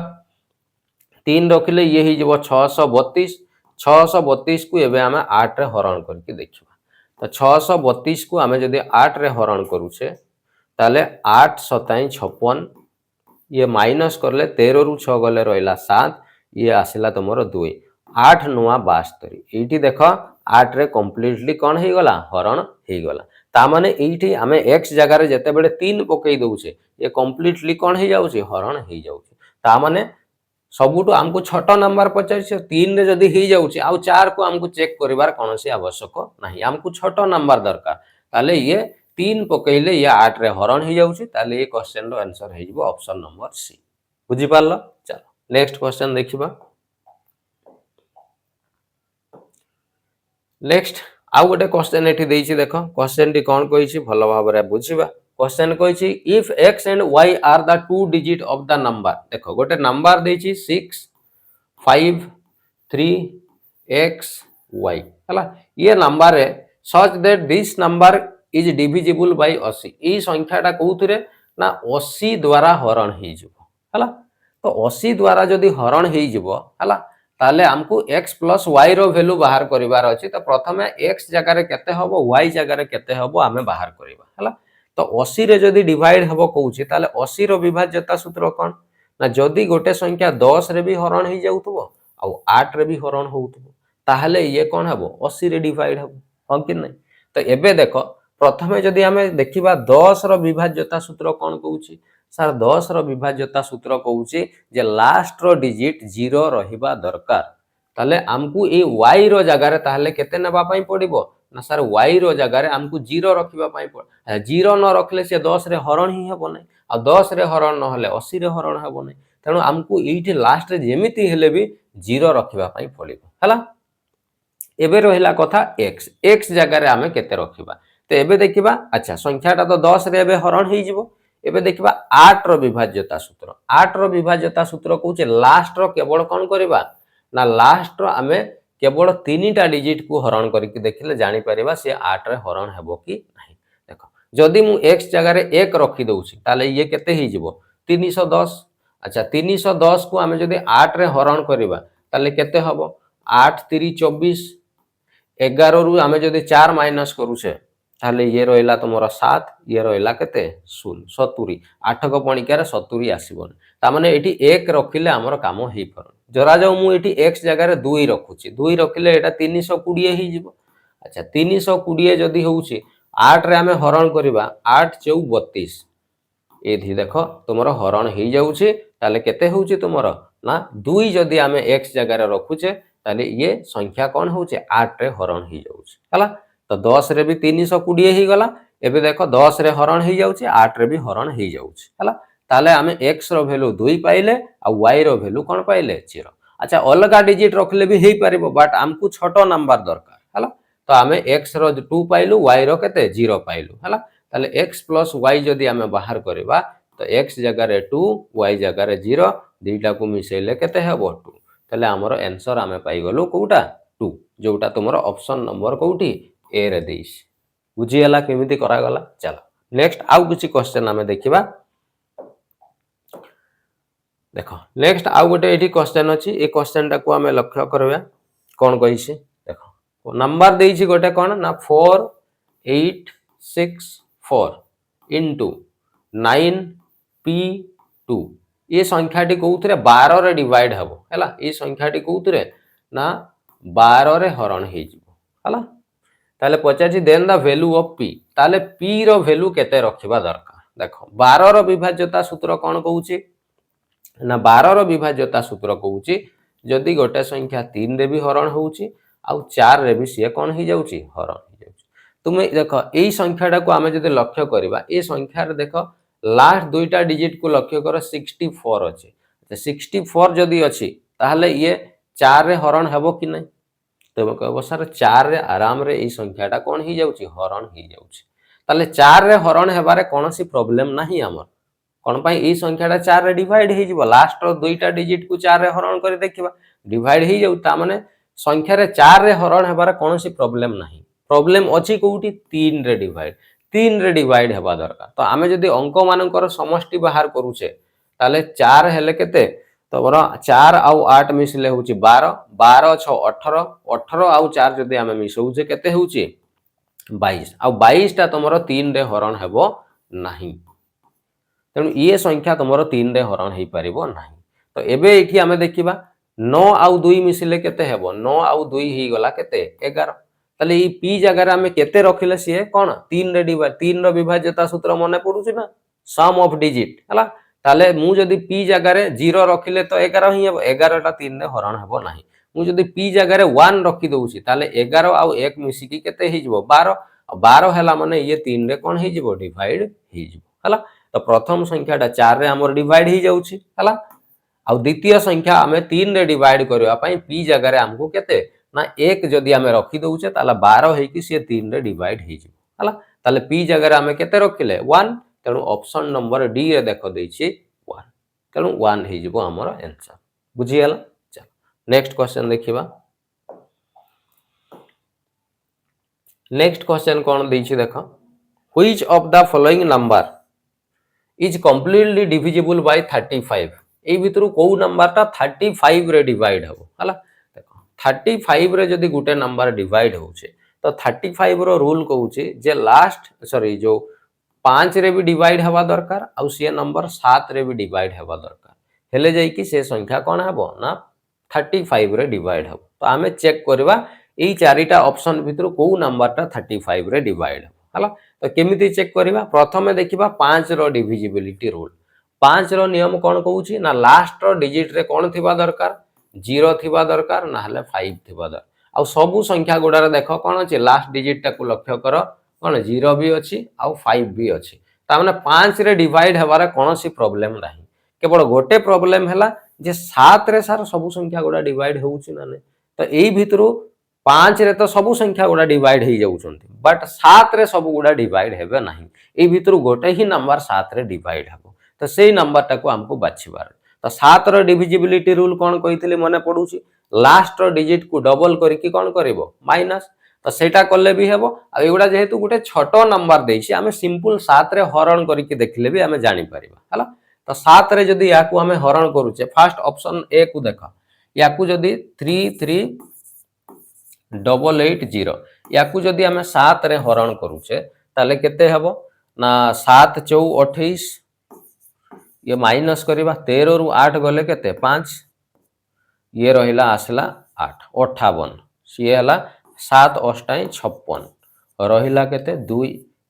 3 रखिले ये ही जबो 632 632 को एबे हमें 8 रे हरण करके देखिबा तो 632 को हमें जदि 8 रे हरण करूचे ताले 8 7 56 ये माइनस करले 13 रु 6 गले रहला 7 ये आसिला तुमरो 2 8 9 72 एठी देखो 8 रे कंप्लीटली कोन हे गला हरण हे गला ता माने एठी हमें x जगह रे जते बेले 3 पकई दउचे ये कंप्लीटली कोन हे जाउचे हरण हे जाउचे ता माने सबुटो हमको छोटो नंबर पचार 3 रे जदि हे जाउचे आ 4 को हमको चेक करिवार कोनोसी आवश्यक नाही हमको छोटो नंबर दरकार ताले ये 3 पकईले ये 8 रे हरण हो जाउची ताले ये क्वेश्चन रो आंसर हे जिवो ऑप्शन नंबर सी बुझी पारलो चलो नेक्स्ट क्वेश्चन देखिबा नेक्स्ट आउ गोटे क्वेश्चन एठी देइची देखो क्वेश्चन टी कोन कहिची भलो भाबरे बुझिबा क्वेश्चन कहिची if x and y are the two digit of the number देखो गोटे नंबर देइची 6 5 3 x y हला ये नंबर रे such that this number is divisible by 80 ई संख्याटा कोउथरे ना 80 द्वारा हरण हे जिवो हला तो 80 द्वारा जदी हरण हे जिवो हला ताले हमको x प्लस y रो वैल्यू बाहर करिवार अछि तो प्रथमे x जगह रे केते हबो y जगह रे केते हबो हमें बाहर करिबा हला तो 80 रे जदी डिवाइड हबो कहूची ताले 80 रो विभाज्यता सूत्र कोन ना जदी गोटे संख्या 10 रे भी हरण हे जाउतबो आ 8 रे भी हरण होउतबो ताहले ये कोन हबो 80 रे डिवाइड हबो हम कि नै तो एबे देखो प्रथमे जदी हमें देखिबा 10 रो विभाज्यता सूत्र कोन कहूची सर 10 रो विभाज्यता सूत्र कहूची जे लास्ट रो डिजिट 0 रहिबा दरकार ताले हमकु ए y रो जगह रे ताहले केते नेबा पई पड़िबो ना सर y रो जगह रे हमकु 0 रखिबा पई पड़ 0 न रखले से 10 रे हरण ही हेबो नै आ 10 रे हरण न हले 80 रे हरण हेबो नै तेनु हमकु एठी लास्ट रे जेमिति हेले भी 0 रखिबा पई पड़िबो हला एबे रहिला कथा x जगह रे हमें केते रखिबा तो एबे देखिबा अच्छा संख्याटा तो 10 रे एबे हरण हे जिवो एबे देखिबा 8 रो विभाज्यता सूत्र 8 रो विभाज्यता सूत्र कहूचे लास्ट रो केवल कोन करिबा ना लास्ट रो हमें केवल 3टा डिजिट को हरण करके देखिले जानि परिबा से 8 रे हरण हेबो कि नाही देखो जदी मु x जगह रे 1 रखि दउची ताले ये केते हे जिवो 310 अच्छा 310 को हमें जदी 8 रे हरण करिबा ताले केते हबो 8 3 24 11 रु हमें जदी 4 माइनस करूचे ताले ये रहिला तुमरो 7 ये रहिला केते 0 70 8 को पणिका रे 70 आसीबो ता माने एठी 1 रखिले हमर काम हेई पर जरा जाऊ मु एठी x जगह रे 2 रखुची 2 रखिले एटा 320 हे जिवो अच्छा 320 जदी होउची 8 रे हमें हरण करिबा 8 4 32 एधी देखो तुमरो हरण हेई जाउची ताले केते होउची तुमरो ना 2 जदी हमें x जगह रे रखुचे ताले ये संख्या कोन होउची 8 रे हरण हेई जाउची हला तो 10 रे भी 320 ही गला एबे देखो 10 रे हरण हे जाउची 8 रे भी हरण हे जाउची हला ताले हमें x रो वैल्यू 2 पाइले आ y रो वैल्यू कोन पाइले 0 अच्छा अलगा डिजिट रखले भी हेई परिबो बट हमकु छोटो नंबर दरकार हला तो हमें x रो 2 पाइलु y रो केते 0 पाइलु हला ताले x प्लस y जदी हमें बाहर करबा तो x जगह रे 2 y जगह रे 0 दुईटा को मिसेले केते हेबो 2 तले हमर आंसर आमे पाई गलो कोउटा 2 जोटा तुमर ऑप्शन नंबर कोउठी ए रे देइस बुझी हला केमिति करा गला चलो नेक्स्ट आउ किछि क्वेश्चन आमे देखिबा देखो नेक्स्ट आउ गोटे एठी क्वेश्चन अछि ए क्वेश्चन टा को आमे लक्ष्य करबा कोन कहिछि देखो नंबर देइछि गोटे कोन ना 4 8 6 4 into 9p2 ये संख्याटी कोउथरे 12 रे डिवाइड हबो हला ये संख्याटी कोउथरे ना 12 रे हरण हे जिवो हला ताले पचाची then the value of p ताले p रो वैल्यू केते रखिबा दरकार देखो 12 रो विभाज्यता सूत्र कोन कहूची ना 12 रो विभाज्यता सूत्र कहूची जदी गोटे संख्या 3 रे भी हरण होउची आ 4 रे भी से कोन ही जाउची हरण ही जाउची तुमे देखो एई संख्याटा को आमे जदी लक्ष्य करबा ए संख्या रे देखो लास्ट दुईटा डिजिट को लक्ष्य कर 64 अछि 64 जदी अछि ताहले ये 4 रे हरण हेबो कि नै तबे कहबो सर 4 रे आराम रे एई संख्याटा कोन ही जाउची हरण ही जाउची ताले 4 रे हरण हेबारे कोनोसी प्रॉब्लम नाही हमर कोन पई एई संख्याटा 4 रे डिवाइड हे जिवो लास्ट रो दुईटा डिजिट को 4 रे हरण करि देखिबा डिवाइड हे जाउ ता माने संख्या रे 4 रे हरण हेबारे कोनोसी प्रॉब्लम नाही प्रॉब्लम अछि कोउठी 3 रे डिवाइड 3 रे डिवाइड हेबा दरकार तो आमे जदी अंक मानकर समष्टि बाहर करूचे ताले 4 हेले केते तो बरा 4 आउ 8 मिसले होची 12 12 6 18 18 आउ 4 जदी आमे मिसौचे केते होची 22 आउ 22 ता तमरो 3 रे हरण हेबो नाही तेनु ये संख्या तमरो 3 रे हरण हे परिबो नाही तो एबे एठी आमे देखिबा 9 आउ 2 मिसले केते हेबो 9 आउ 2 ही गला केते 11 ताले ई p जगह रे हमें केते रखिले सिए कोन 3 रे डिवाइड 3 रो विभाज्यता सूत्र मने पडुची ना सम ऑफ डिजिट हला ताले मु जदी p जगह रे 0 रखिले तो 11 ही हेबो 11 टा 3 रे हरण हेबो नाही मु जदी p जगह रे 1 रखि दउची ताले 11 आउ 1 मिसी की केते ही जिवो 12 12 हैला माने ये 3 रे कोन ही जिवो डिवाइड ही जिवो हला तो प्रथम संख्याटा 4 रे हमर डिवाइड ही जाउची हला आउ द्वितीय संख्या हमें 3 रे डिवाइड करबा पई p जगह रे हमको केते ना 1 जदी हमें रखि दउचे ताला 12 हे कि से 3 रे डिवाइड हे जिवो हला ताले p जगह रे हमें केते रखिले 1 तेनु ऑप्शन नंबर डी रे देखो दैछि 1 तेनु 1 हे जिवो हमर आंसर बुझी हला चल नेक्स्ट क्वेश्चन देखिबा नेक्स्ट क्वेश्चन कोन दैछि देखो which of the following number is completely divisible by 35 ए भितरु को नंबर ता 35 रे डिवाइड हबो हला देखो 35 रे जदी गुटे नंबर डिवाइड होउचे तो 35 रो रूल कहउचे जे लास्ट सॉरी जो 5 रे भी डिवाइड हवा दरकार आ से नंबर 7 रे भी डिवाइड हवा दरकार हेले जाई कि से संख्या कोन हबो ना 35 रे डिवाइड हबो तो आमे चेक करबा एई चारिटा ऑप्शन भितरु को नंबर ता 35 रे डिवाइड हबो हला तो केमिति चेक करबा प्रथमे देखिबा 5 रो डिविजिबिलिटी रूल 5 रो नियम कोन कहउची ना लास्ट रो डिजिट रे कोन थिबा दरकार 0 थिबा दरकार ना हले 5 थिबा दरकार आ सबु संख्या गुडा रे देखो कोन अछि लास्ट डिजिट टा को लक्ष्य करो कोन 0 भी अछि आ 5 भी अछि ता माने 5 रे डिवाइड हेबारे कोनोसी प्रॉब्लम नाही केवल गोटे प्रॉब्लम हैला जे 7 रे सार सबु संख्या गुडा डिवाइड होउची ना नै तो एई भितरु 5 रे तो सबु संख्या गुडा डिवाइड हे जाउचंती बट 7 रे सबु गुडा डिवाइड हेबे नाही एई भितरु गोटे ही नंबर 7 रे डिवाइड हबो तो सेई नंबर टा को हमको बाछिबार तो 7 रो डिविजिबिलिटी रूल कोन कहितले मने पडुची लास्ट रो डिजिट को डबल करिकि कोन करबो माइनस तो सेटा करले भी हेबो आ एगुडा जेहेतु गुटे छोटो नंबर देछि हमें सिंपल 7 रे हरण करिकि देखले भी हमें जानि परिबा हला तो 7 रे जदी याकू हमें हरण करूचे फर्स्ट ऑप्शन ए को देखो याकू जदी 33880 याकू जदी हमें 7 रे हरण करूचे ताले केते हेबो ना 7 4 28 ये माइनस करबा 13 रु 8 गले केते 5 ये रहिला आसला 8 58 सी हला 7 अष्टाई 56 रहिला केते 2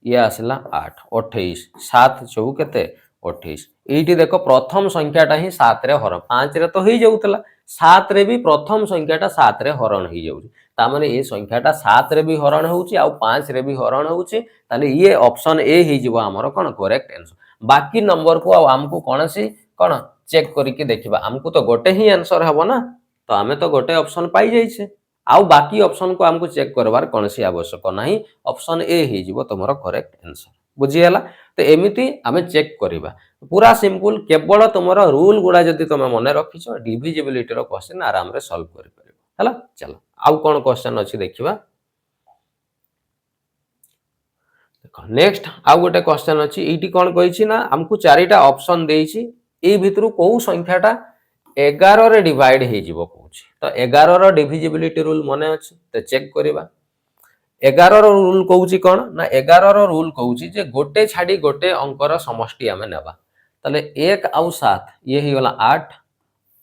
ये आसला 8 28 7 4 केते 28 एठी देखो प्रथम संख्याटा ही 7 रे हरण 5 रे तो हेई जाउतला 7 रे भी प्रथम संख्याटा 7 रे हरण हेई जाउची ता माने ए संख्याटा 7 रे भी हरण होउची आ 5 रे भी हरण होउची ताले ये ऑप्शन ए हेई जिवो हमरो कोन करेक्ट आंसर बाकी नंबर को हमको कोनसी कोन चेक करिके देखिबा हमको तो गोटे ही आंसर हबो ना तो हमें तो गोटे ऑप्शन पाई जाई छे आउ बाकी ऑप्शन को हमको चेक करबार कोनसी आवश्यक नाही ऑप्शन ए हेई जिवो तमरो करेक्ट आंसर बुझीगला। तो एमिति आमे चेक करिबा पूरा सिंपल केवल तुमर रूल गुडा जदि तुम मन रखिछ डिविजिबिलिटी रो क्वेश्चन आराम रे सॉल्व करि परिबो हला। चलो आउ कोन क्वेश्चन अछि देखिबा। देखो नेक्स्ट आउ गोटे क्वेश्चन अछि एठी कोन कहिछि ना हमकु चारिटा ऑप्शन देइछि ए भितरु को संख्याटा 11 रे डिवाइड हे जिवो कहूछि। तो 11 रो डिविजिबिलिटी रूल मने अछि तो चेक करिबा। 11 रो रूल कहूछि कोन ना 11 रो रूल कहूछि जे गोटे छाडी गोटे अंकर समष्टि आमे नेबा। तले 1 आउ 7 ये ही गला 8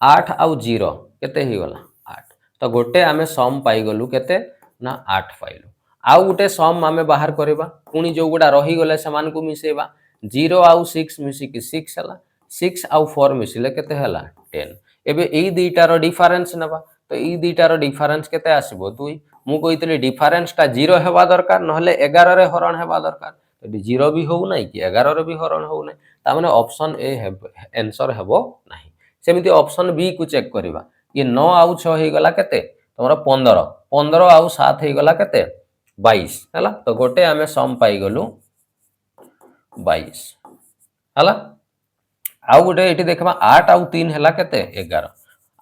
8 आउ 0 केते ही गला 8। तो गोटे आमे सम पाई गलु केते ना 8 पाइलु। आउ गोटे सम आमे बाहर करिबा पुनी जो गुडा रही गले समान को मिसेबा 0 आउ 6 मिसी कि 6 हला 6 आउ 4 मिसिले केते हला 10। एबे एई दुईटा रो डिफरेंस नेबा। तो एई दुईटा रो डिफरेंस केते आसीबो 2। मु कहितले डिफरेंस टा 0 हेबा दरकार नहले 11 रे हरण हेबा दरकार। तो 0 भी हो नै कि 11 रे भी हरण हो नै ता माने ऑप्शन ए आंसर हेबो नाही। सेमिति ऑप्शन बी को चेक करिबा ये 9 आउ 6 हे गला केते तमरो 15 15 आउ 7 हे गला केते 22 हला। तो गोटे आमे सम पाई गलु 22 हला। आउ गोटे एठी देखबा 8 आउ 3 हला केते 11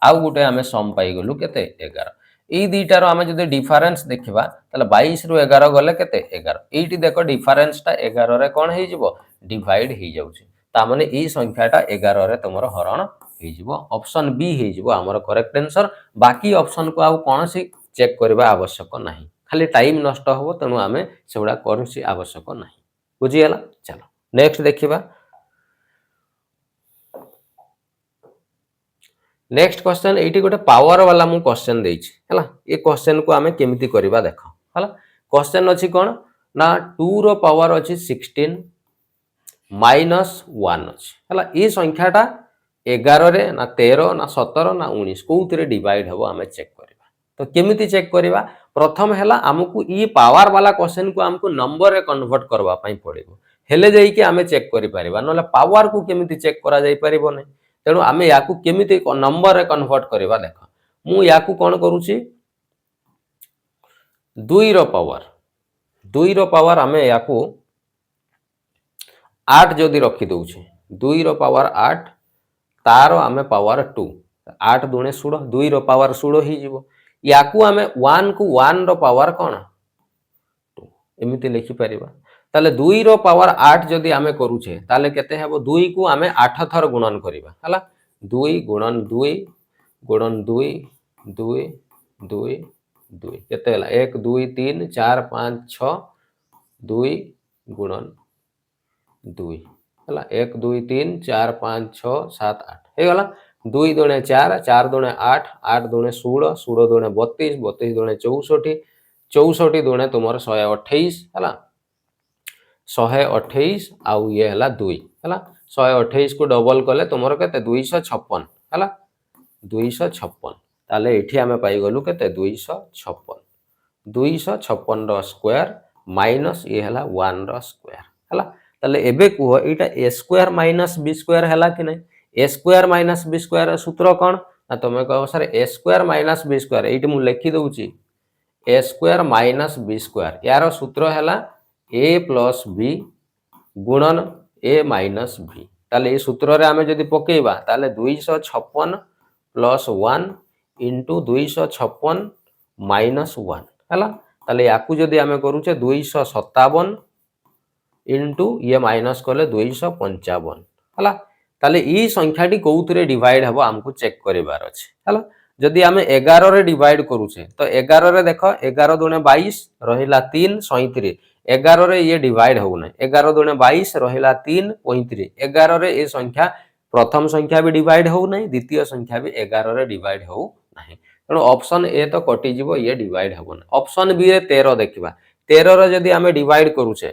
आउ गोटे आमे सम पाई गलु केते 11। एई दुईटा रो आमे जदि डिफरेंस देखिबा तले 22 रु 11 गले केते 11। एठी देखो डिफरेंस टा 11 रे कोन हे जिवो डिवाइड हे जाउछि ता माने एई संख्याटा 11 रे तमरो हरण हे जिवो। ऑप्शन बी हे जिवो हमर करेक्ट आंसर। बाकी ऑप्शन को आउ कोनसी चेक करबा आवश्यक नाही खाली टाइम नष्ट हो तनु आमे सेउडा करसी आवश्यक नाही। बुझियला। चलो नेक्स्ट देखिबा। नेक्स्ट क्वेश्चन एठी गोटे पावर वाला मु क्वेश्चन देछि हला। ए क्वेश्चन को आमे केमिति करबा देखो हला। क्वेश्चन अछि कोन ना 2 रो पावर अछि 16 माइनस 1 अछि हला। ए संख्याटा 11 रे ना 13 ना 17 ना 19 कोउथिरे डिवाइड हबो आमे चेक करबा। तो केमिति चेक करबा प्रथम हला हमकु ई पावर वाला क्वेश्चन को हमकु नंबर रे कन्वर्ट करबा पई पड़िबो हेले जाई कि आमे चेक करि परिबा नले पावर को केमिति चेक करा जाई परिबो नै। तेणु आमे याकू केमिति नंबर रे कन्वर्ट करबा देखो मु याकू कोन करूची 2 रो पावर आमे याकू 8 जदि रखी दउछे 2 रो पावर 8 तारो आमे पावर 2 8 दुणे 16 2 रो पावर 16 ही जिवो। याकू आमे 1 को 1 रो पावर कोन 2 एमिति लिखि परिबा। ताले 2 रो पावर 8 जदि आमे करूछे ताले केते हेबो 2 को आमे 8 थर गुणन करिबा हला। 2 गुणन 2 गुणन 2 2 2 2 केते हला 1 2 3 4 5 6 2 गुणन 2 हला 1 2 3 4 5 6 7 8 हे गला 2 दुणे 4 4 दुणे 8 8 दुणे 16 16 दुणे 32 32 दुणे 64 64 दुणे तुमर 128 हला 128 आउ ये हला 2 हला 128 को डबल कले तुमर केते 256 हला 256 ताले एठी हमें पाई गलु केते 256 256 रो स्क्वायर माइनस ये हला 1 रो स्क्वायर हला। ताले एबे को एटा a square minus b square हला कि नै a square minus b square सूत्र कोन ना तमे कहो sir a square minus b square एठी मु लिखि दउची a square minus b square यार सूत्र हला a प्लस b गुणन a माइनस b। ताले ए सूत्र रे आमे जदि पकेइबा ताले 256 प्लस 1 इंटू 256 माइनस 1 हला। ताले याकू जदि आमे करूचे 257 इंटू ये माइनस कले 255 हला। ताले ई संख्याटी कोउथरे डिवाइड हबो हमकु चेक करिवार अछि हला। जदि आमे 11 रे डिवाइड करूचे तो 11 रे देखो 11 दुणे 22 रहिला 3 37 11 रे ये डिवाइड हो नै 11 दुणे 22 रहिला 3 35 11 रे ए संख्या प्रथम संख्या भी डिवाइड हो नै द्वितीय संख्या भी 11 रे डिवाइड हो नाही। तेणु ऑप्शन ए तो कटि जिवो ये डिवाइड हबो नै। ऑप्शन बी रे 13 देखिबा 13 रे जदि आमे डिवाइड करूचे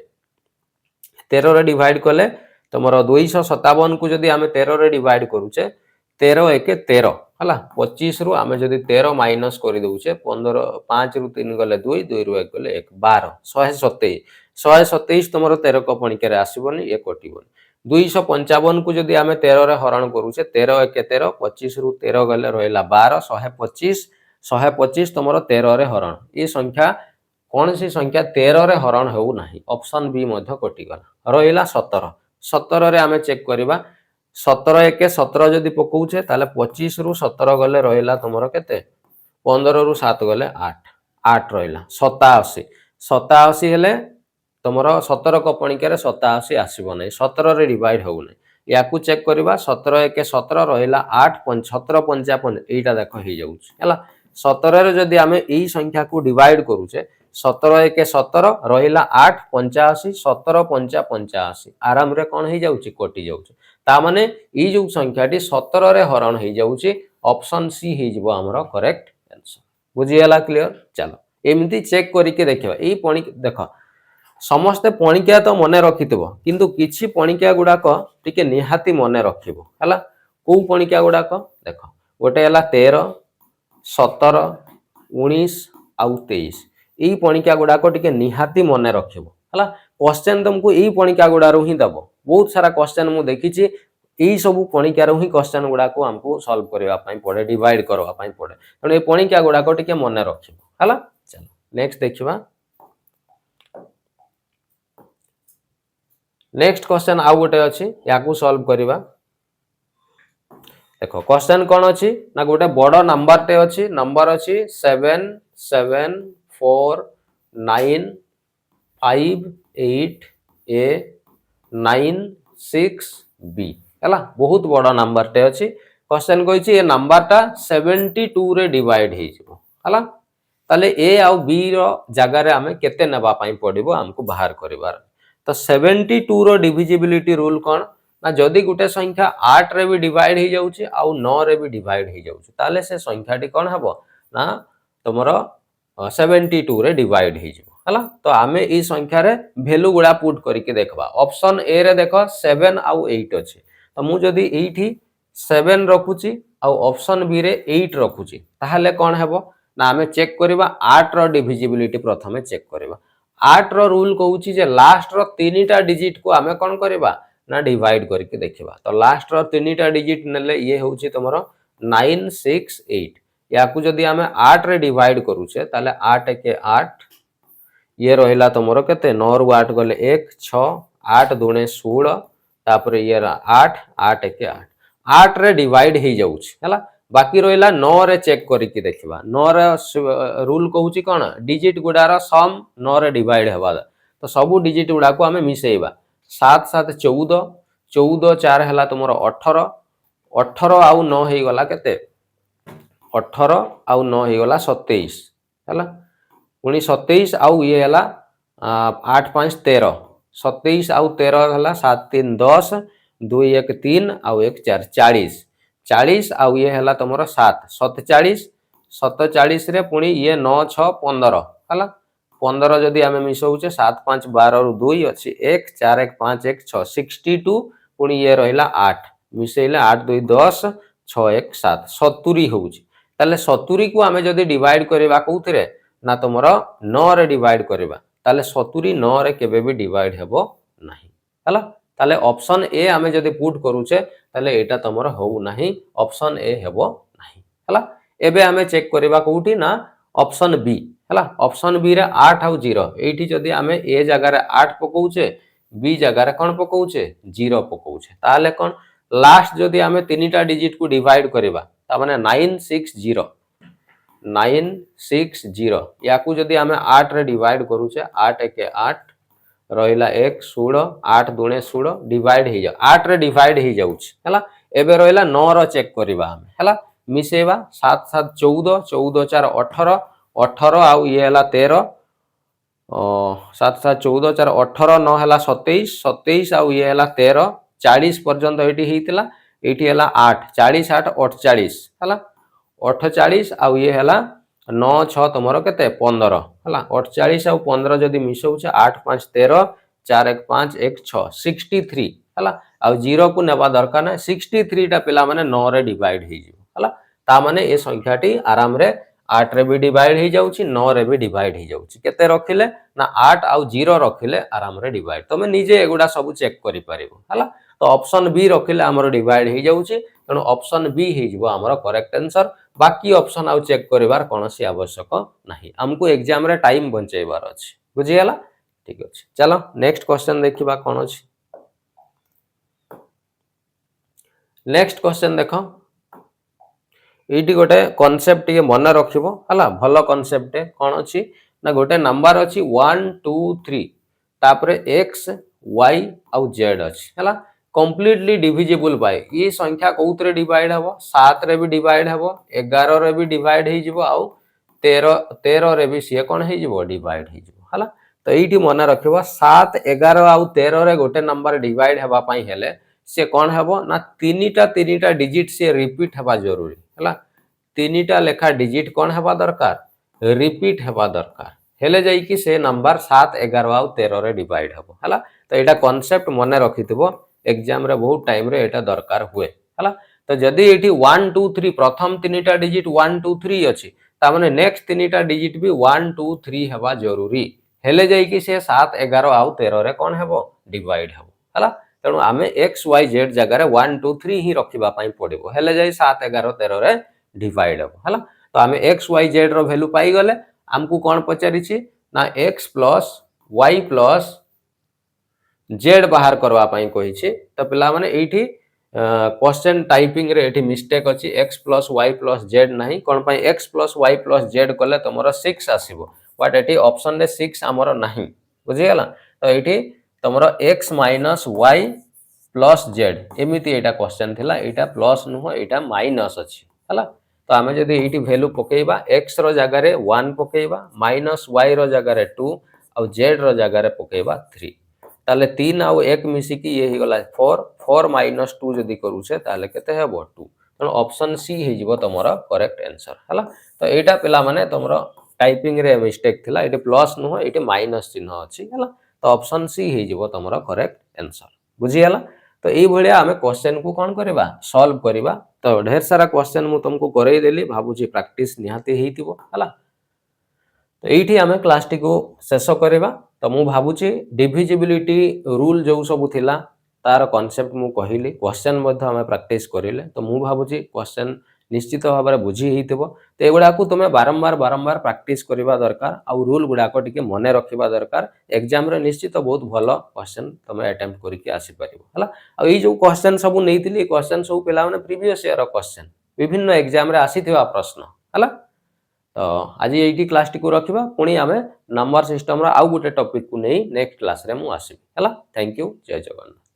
13 रे डिवाइड कले तमरो 257 को जदि आमे 13 रे डिवाइड करूचे 13 1 13 हला 25 रु आमे जदि 13 माइनस करि दउचे 15 5 रु 3 गले 2 2 रु 1 गले 1 12 127 तमरो 13 को पणिके रे आसीबोनी ए कटिबोनी। 255 को जदि आमे 13 रे हरण करूचे 13 1 13 25 रु 13 गले रहला 12 125 तमरो 13 रे हरण ए संख्या कौन सी संख्या 13 रे हरण हो नाही ऑप्शन बी मध्य कटिगला रहिला 17 17 रे आमे चेक करबा 17 1 17 जदि पकाउछे ताले 25 रु 17 गले रहिला तुमरो केते 15 रु 7 गले 8 8 रहिला 87 87 हेले तुमरो 17 को पणिका रे 87 आसीबो नै 17 रे डिवाइड हो नै याकू चेक करबा 17 1 17 रहिला 8 17 55 एटा देखो हे जाउछ हला 17 रे जदि आमे एई संख्या को डिवाइड करूछे 17 1 17 रहिला 8 85 17 5 85 आराम रे कोन हे जाउची कटि जाउची ता माने ई जो संख्याटी 17 रे हरण हे जाउची ऑप्शन सी हे जिवो हमरो करेक्ट आंसर बुझी हला क्लियर चलो एमिति चेक करी के देखिबा एई पणी देखो समस्ते पणिका तो मने रखिथबो किंतु किछि पणिका गुडाक टिके निहाती मने रखिबो हला को पणिका गुडाक देखो गोटे हला 13 17 19 आउ 23 एई पणिका गुडाक टिके निहाती मने रखिबो हला क्वेश्चन तुमको एई पणिका गुडारो ही दबो बहुत सारा क्वेश्चन मु देखिछि एई सब पणिका रो ही क्वेश्चन गुडाक हमको सॉल्व करबा पई पड़े डिवाइड करबा पई पड़े तने ए पणिका गुडाक टिके मने रखिबो हला चलो नेक्स्ट देखिबा नेक्स्ट क्वेश्चन आउ गोटे अछि याकू सॉल्व करबा देखो क्वेश्चन कोन अछि ना गोटे बडो नंबर टे अछि नंबर अछि 7 7 4 9 5 8 a 9 6 b हला बहुत बडो नंबर टे अछि क्वेश्चन कहै छी ए नंबर टा 72 रे डिवाइड हे जिवो हला ताले a आउ b रो जगह रे हमें केते नेबा पई पडिबो हमको बाहर करबार तो 72 रो डिविजिबिलिटी रूल कोन ना जदि गुटे संख्या 8 रे भी डिवाइड हे जाउची आउ 9 रे भी डिवाइड हे जाउची ताले से संख्याटी कोन हबो ना तमरो 72 रे डिवाइड हे जिवो हला तो आमे ई संख्या रे वैल्यू गुडा पुट करी के देखबा ऑप्शन ए रे देखो 7 आउ 8 अछि तो मु जदि एठी 7 रखुची आउ ऑप्शन बी रे 8 रखुची ताहाले कोन हबो ना आमे चेक करबा 8 रो डिविजिबिलिटी प्रथमे चेक करबा 8 रो रूल कहूची जे लास्ट रो तीनटा डिजिट को आमे कोन करबा ना डिवाइड करके देखिबा तो लास्ट रो तीनटा डिजिट नेले ये होची तमरो 968 याकू जदि आमे 8 रे डिवाइड करूचे ताले 8 के 8 ये रहिला तमरो केते 9 रु 8 गले 1 6 8 दुणे 16 तापरे ये 8 8 के 8 8 रे डिवाइड हे जाउछ हला बाकी रहिला 9 रे चेक करिके देखिबा 9 रे रूल कहूची कोन डिजिट गुडार सम 9 रे डिवाइड हेबा तो सब डिजिट गुडा को हमें मिसेइबा 7 7 14 14 4 हला तुमरो 18 18 आउ 9 हे गला केते 18 आउ 9 हे गला 27 हला पुनी 27 आउ ये हला 8 5 13 27 आउ 13 हला 7 3 10 2 1 3 आउ 1 4 40 40 आउ ये हला तुमरो 7 47 47 रे पुनी ये 9 6 15 हला 15 जदि आमे मिसौचे 7 5 12 रु 2 अछि 1 4 1 5 1 6 62 पुनी ये रहिला 8 मिसेइले 8 2 10 6 1 7 70 होउची ताले 70 को आमे जदि डिवाइड करबा कोउथरे ना तुमरो 9 रे डिवाइड करबा ताले 70 9 रे केबे भी डिवाइड हेबो नाही हला ताले ऑप्शन ए आमे जदि पुट करूचे ताले एटा तुमरो हो नाही ऑप्शन ए हेबो नाही हला एबे आमे चेक करबा कोउठी ना ऑप्शन बी हला ऑप्शन बी रे 8 आउ 0 एठी जदि आमे ए जगह रे 8 पकोउचे बी जगह रे कोन पकोउचे 0 पकोउचे ताले कोन लास्ट जदि आमे तीनटा डिजिट को डिवाइड करबा ता माने 960 960 याकू जदि आमे 8 रे डिवाइड करूचे 8 के 8 रहिला 1 16 8 दुणे 16 डिवाइड हे जा 8 रे डिवाइड हे जाउछ हला एबे रहिला 9 रो चेक करबा हम हला मिसेबा 7 7 14 14 4 18 18 आउ ये हला 13 7 7 14 4 18 9 हला 27 27 आउ ये हला 13 40 पर्यंत एठी हेतिला एठी हला 8 40 8 48 हला 48 आउ ये हला 9 6 तमरो केते 15 हला 48 आउ 15 जदि मिसौछ 8 5 13 4 1 5 1 6 63 हला आउ 0 को नेबा दरकार ना 63 टा पिला माने 9 रे डिवाइड हे जिवो हला ता माने ए संख्याटी आराम रे 8 रे भी डिवाइड हे जाउची 9 रे भी डिवाइड हे जाउची केते रखिले ना 8 आउ 0 रखिले आराम रे डिवाइड तमे निजे एगुडा सब चेक करि परिबो हला तो ऑप्शन बी रखिले हमर डिवाइड हो जाउची तेणु ऑप्शन बी हो जिवो हमर करेक्ट आंसर बाकी ऑप्शन आउ चेक करिवार कोनोसी आवश्यक नाही हमको एग्जाम रे टाइम बंचेबार अछि बुझी गेला ठीक अछि चलो नेक्स्ट क्वेश्चन देखिबा कोन अछि नेक्स्ट क्वेश्चन देखो एटी गोटे कॉन्सेप्ट टिके मन रखिबो हला भलो कॉन्सेप्ट कोन अछि ना गोटे नंबर अछि 1 2 3 तापरे x y आउ z अछि हला कंप्लीटली डिविजिबल बाय ये संख्या कोउतरे डिवाइड हबो 7 रे भी डिवाइड हबो 11 रे भी डिवाइड हे जिवो आउ 13 रे भी से कोन हे जिवो डिवाइड हे जिवो हला तो एटी मन रखिबो 7 11 आउ 13 रे गोटे नंबर डिवाइड हबा पई हेले से कोन हबो ना तीनीटा डिजिट से रिपीट हबा जरूरी हला तीनीटा लेखा डिजिट कोन हबा दरकार रिपीट हबा दरकार हेले जाई कि से नंबर 7 11 आउ 13 रे डिवाइड हबो हला तो एटा कांसेप्ट मने रखिथिबो एग्जाम रे बहुत टाइम रे एटा दरकार हुए हला तो जदी एठी 1 2 3 प्रथम तीनीटा डिजिट 1 2 3 अछि ता माने नेक्स्ट तीनीटा डिजिट भी 1 2 3 हबा जरूरी हेले जाई कि से 7 11 आउ 13 रे कोन हबो डिवाइड हबो हला तेणु आमे एक्स वाई जेड जगह 1 2 3 ही रखिबा पई पड़िबो हेले जाई 7 11 13 रे डिवाइड हबो हला तो आमे एक्स वाई जेड रो वैल्यू पाई गले हमकु कोन पचारिछि ना x plus y plus z बाहर करवा पई कहिछि तो पिला माने एठी क्वेश्चन टाइपिंग रे एठी मिस्टेक अछि x plus y plus z नाही कोन पई x plus y plus z कले तमरो 6 आसीबो बट एठी ऑप्शन रे 6 हमरो नाही बुझि गेला तो एठी तमरो x minus y plus z एमिति एटा क्वेश्चन थिला एटा प्लस नुह एटा माइनस अछि हला तो आमे जदी एठी वैल्यू पकेइबा x रो जगह रे 1 पकेइबा माइनस y रो जगह रे 2 और z रो जगह रे पकेइबा 3 ताले 3 और 1 मिसी की ये ही गला 4 4 माइनस 2 जदी करू छे ताले केते हेबो 2 तो ऑप्शन सी हे जिवो तमरो करेक्ट आंसर हला तो एटा पिला माने तमरो टाइपिंग रे मिस्टेक थिला एटी प्लस नुह एटी माइनस चिन्ह अछि हला तो ऑप्शन सी हे जिवो तमरो करेक्ट आंसर बुझी गेला तो एई भलिया हमें क्वेश्चन को कोन करबा सॉल्व करबा तो ढेर सारा क्वेश्चन मु तुमको करई देली भाबुची प्रैक्टिस निहाती हेतिबो हला तो एठी हमें क्लास टी को शेष करबा तो मु भाबुची डिविजिबिलिटी रूल जो सब थिला तार कांसेप्ट मु कहिली क्वेश्चन मध्ये हमें प्रैक्टिस करिले तो मु भाबुची क्वेश्चन निश्चित भाव में बुझी हेतिबो तो एगुडा को तुमे बारंबार प्रैक्टिस करबा दरकार आ रूल गुडा को टिके मने रखिबा दरकार एग्जाम रे निश्चित बहुत भलो क्वेश्चन तुमे अटेम्प्ट करिके आसी परिबो हला आ ई जो क्वेश्चन सब नेइतिली क्वेश्चन सब पिला माने प्रीवियस ईयर क्वेश्चन विभिन्न एग्जाम रे आसीथिबा प्रश्न हला तो आज एटी क्लास टी को रखिबा पुणी आमे नंबर सिस्टम रा आउ गोटे टॉपिक को नै नेक्स्ट क्लास रे मु आसी हला थैंक यू जय जगन्नाथ।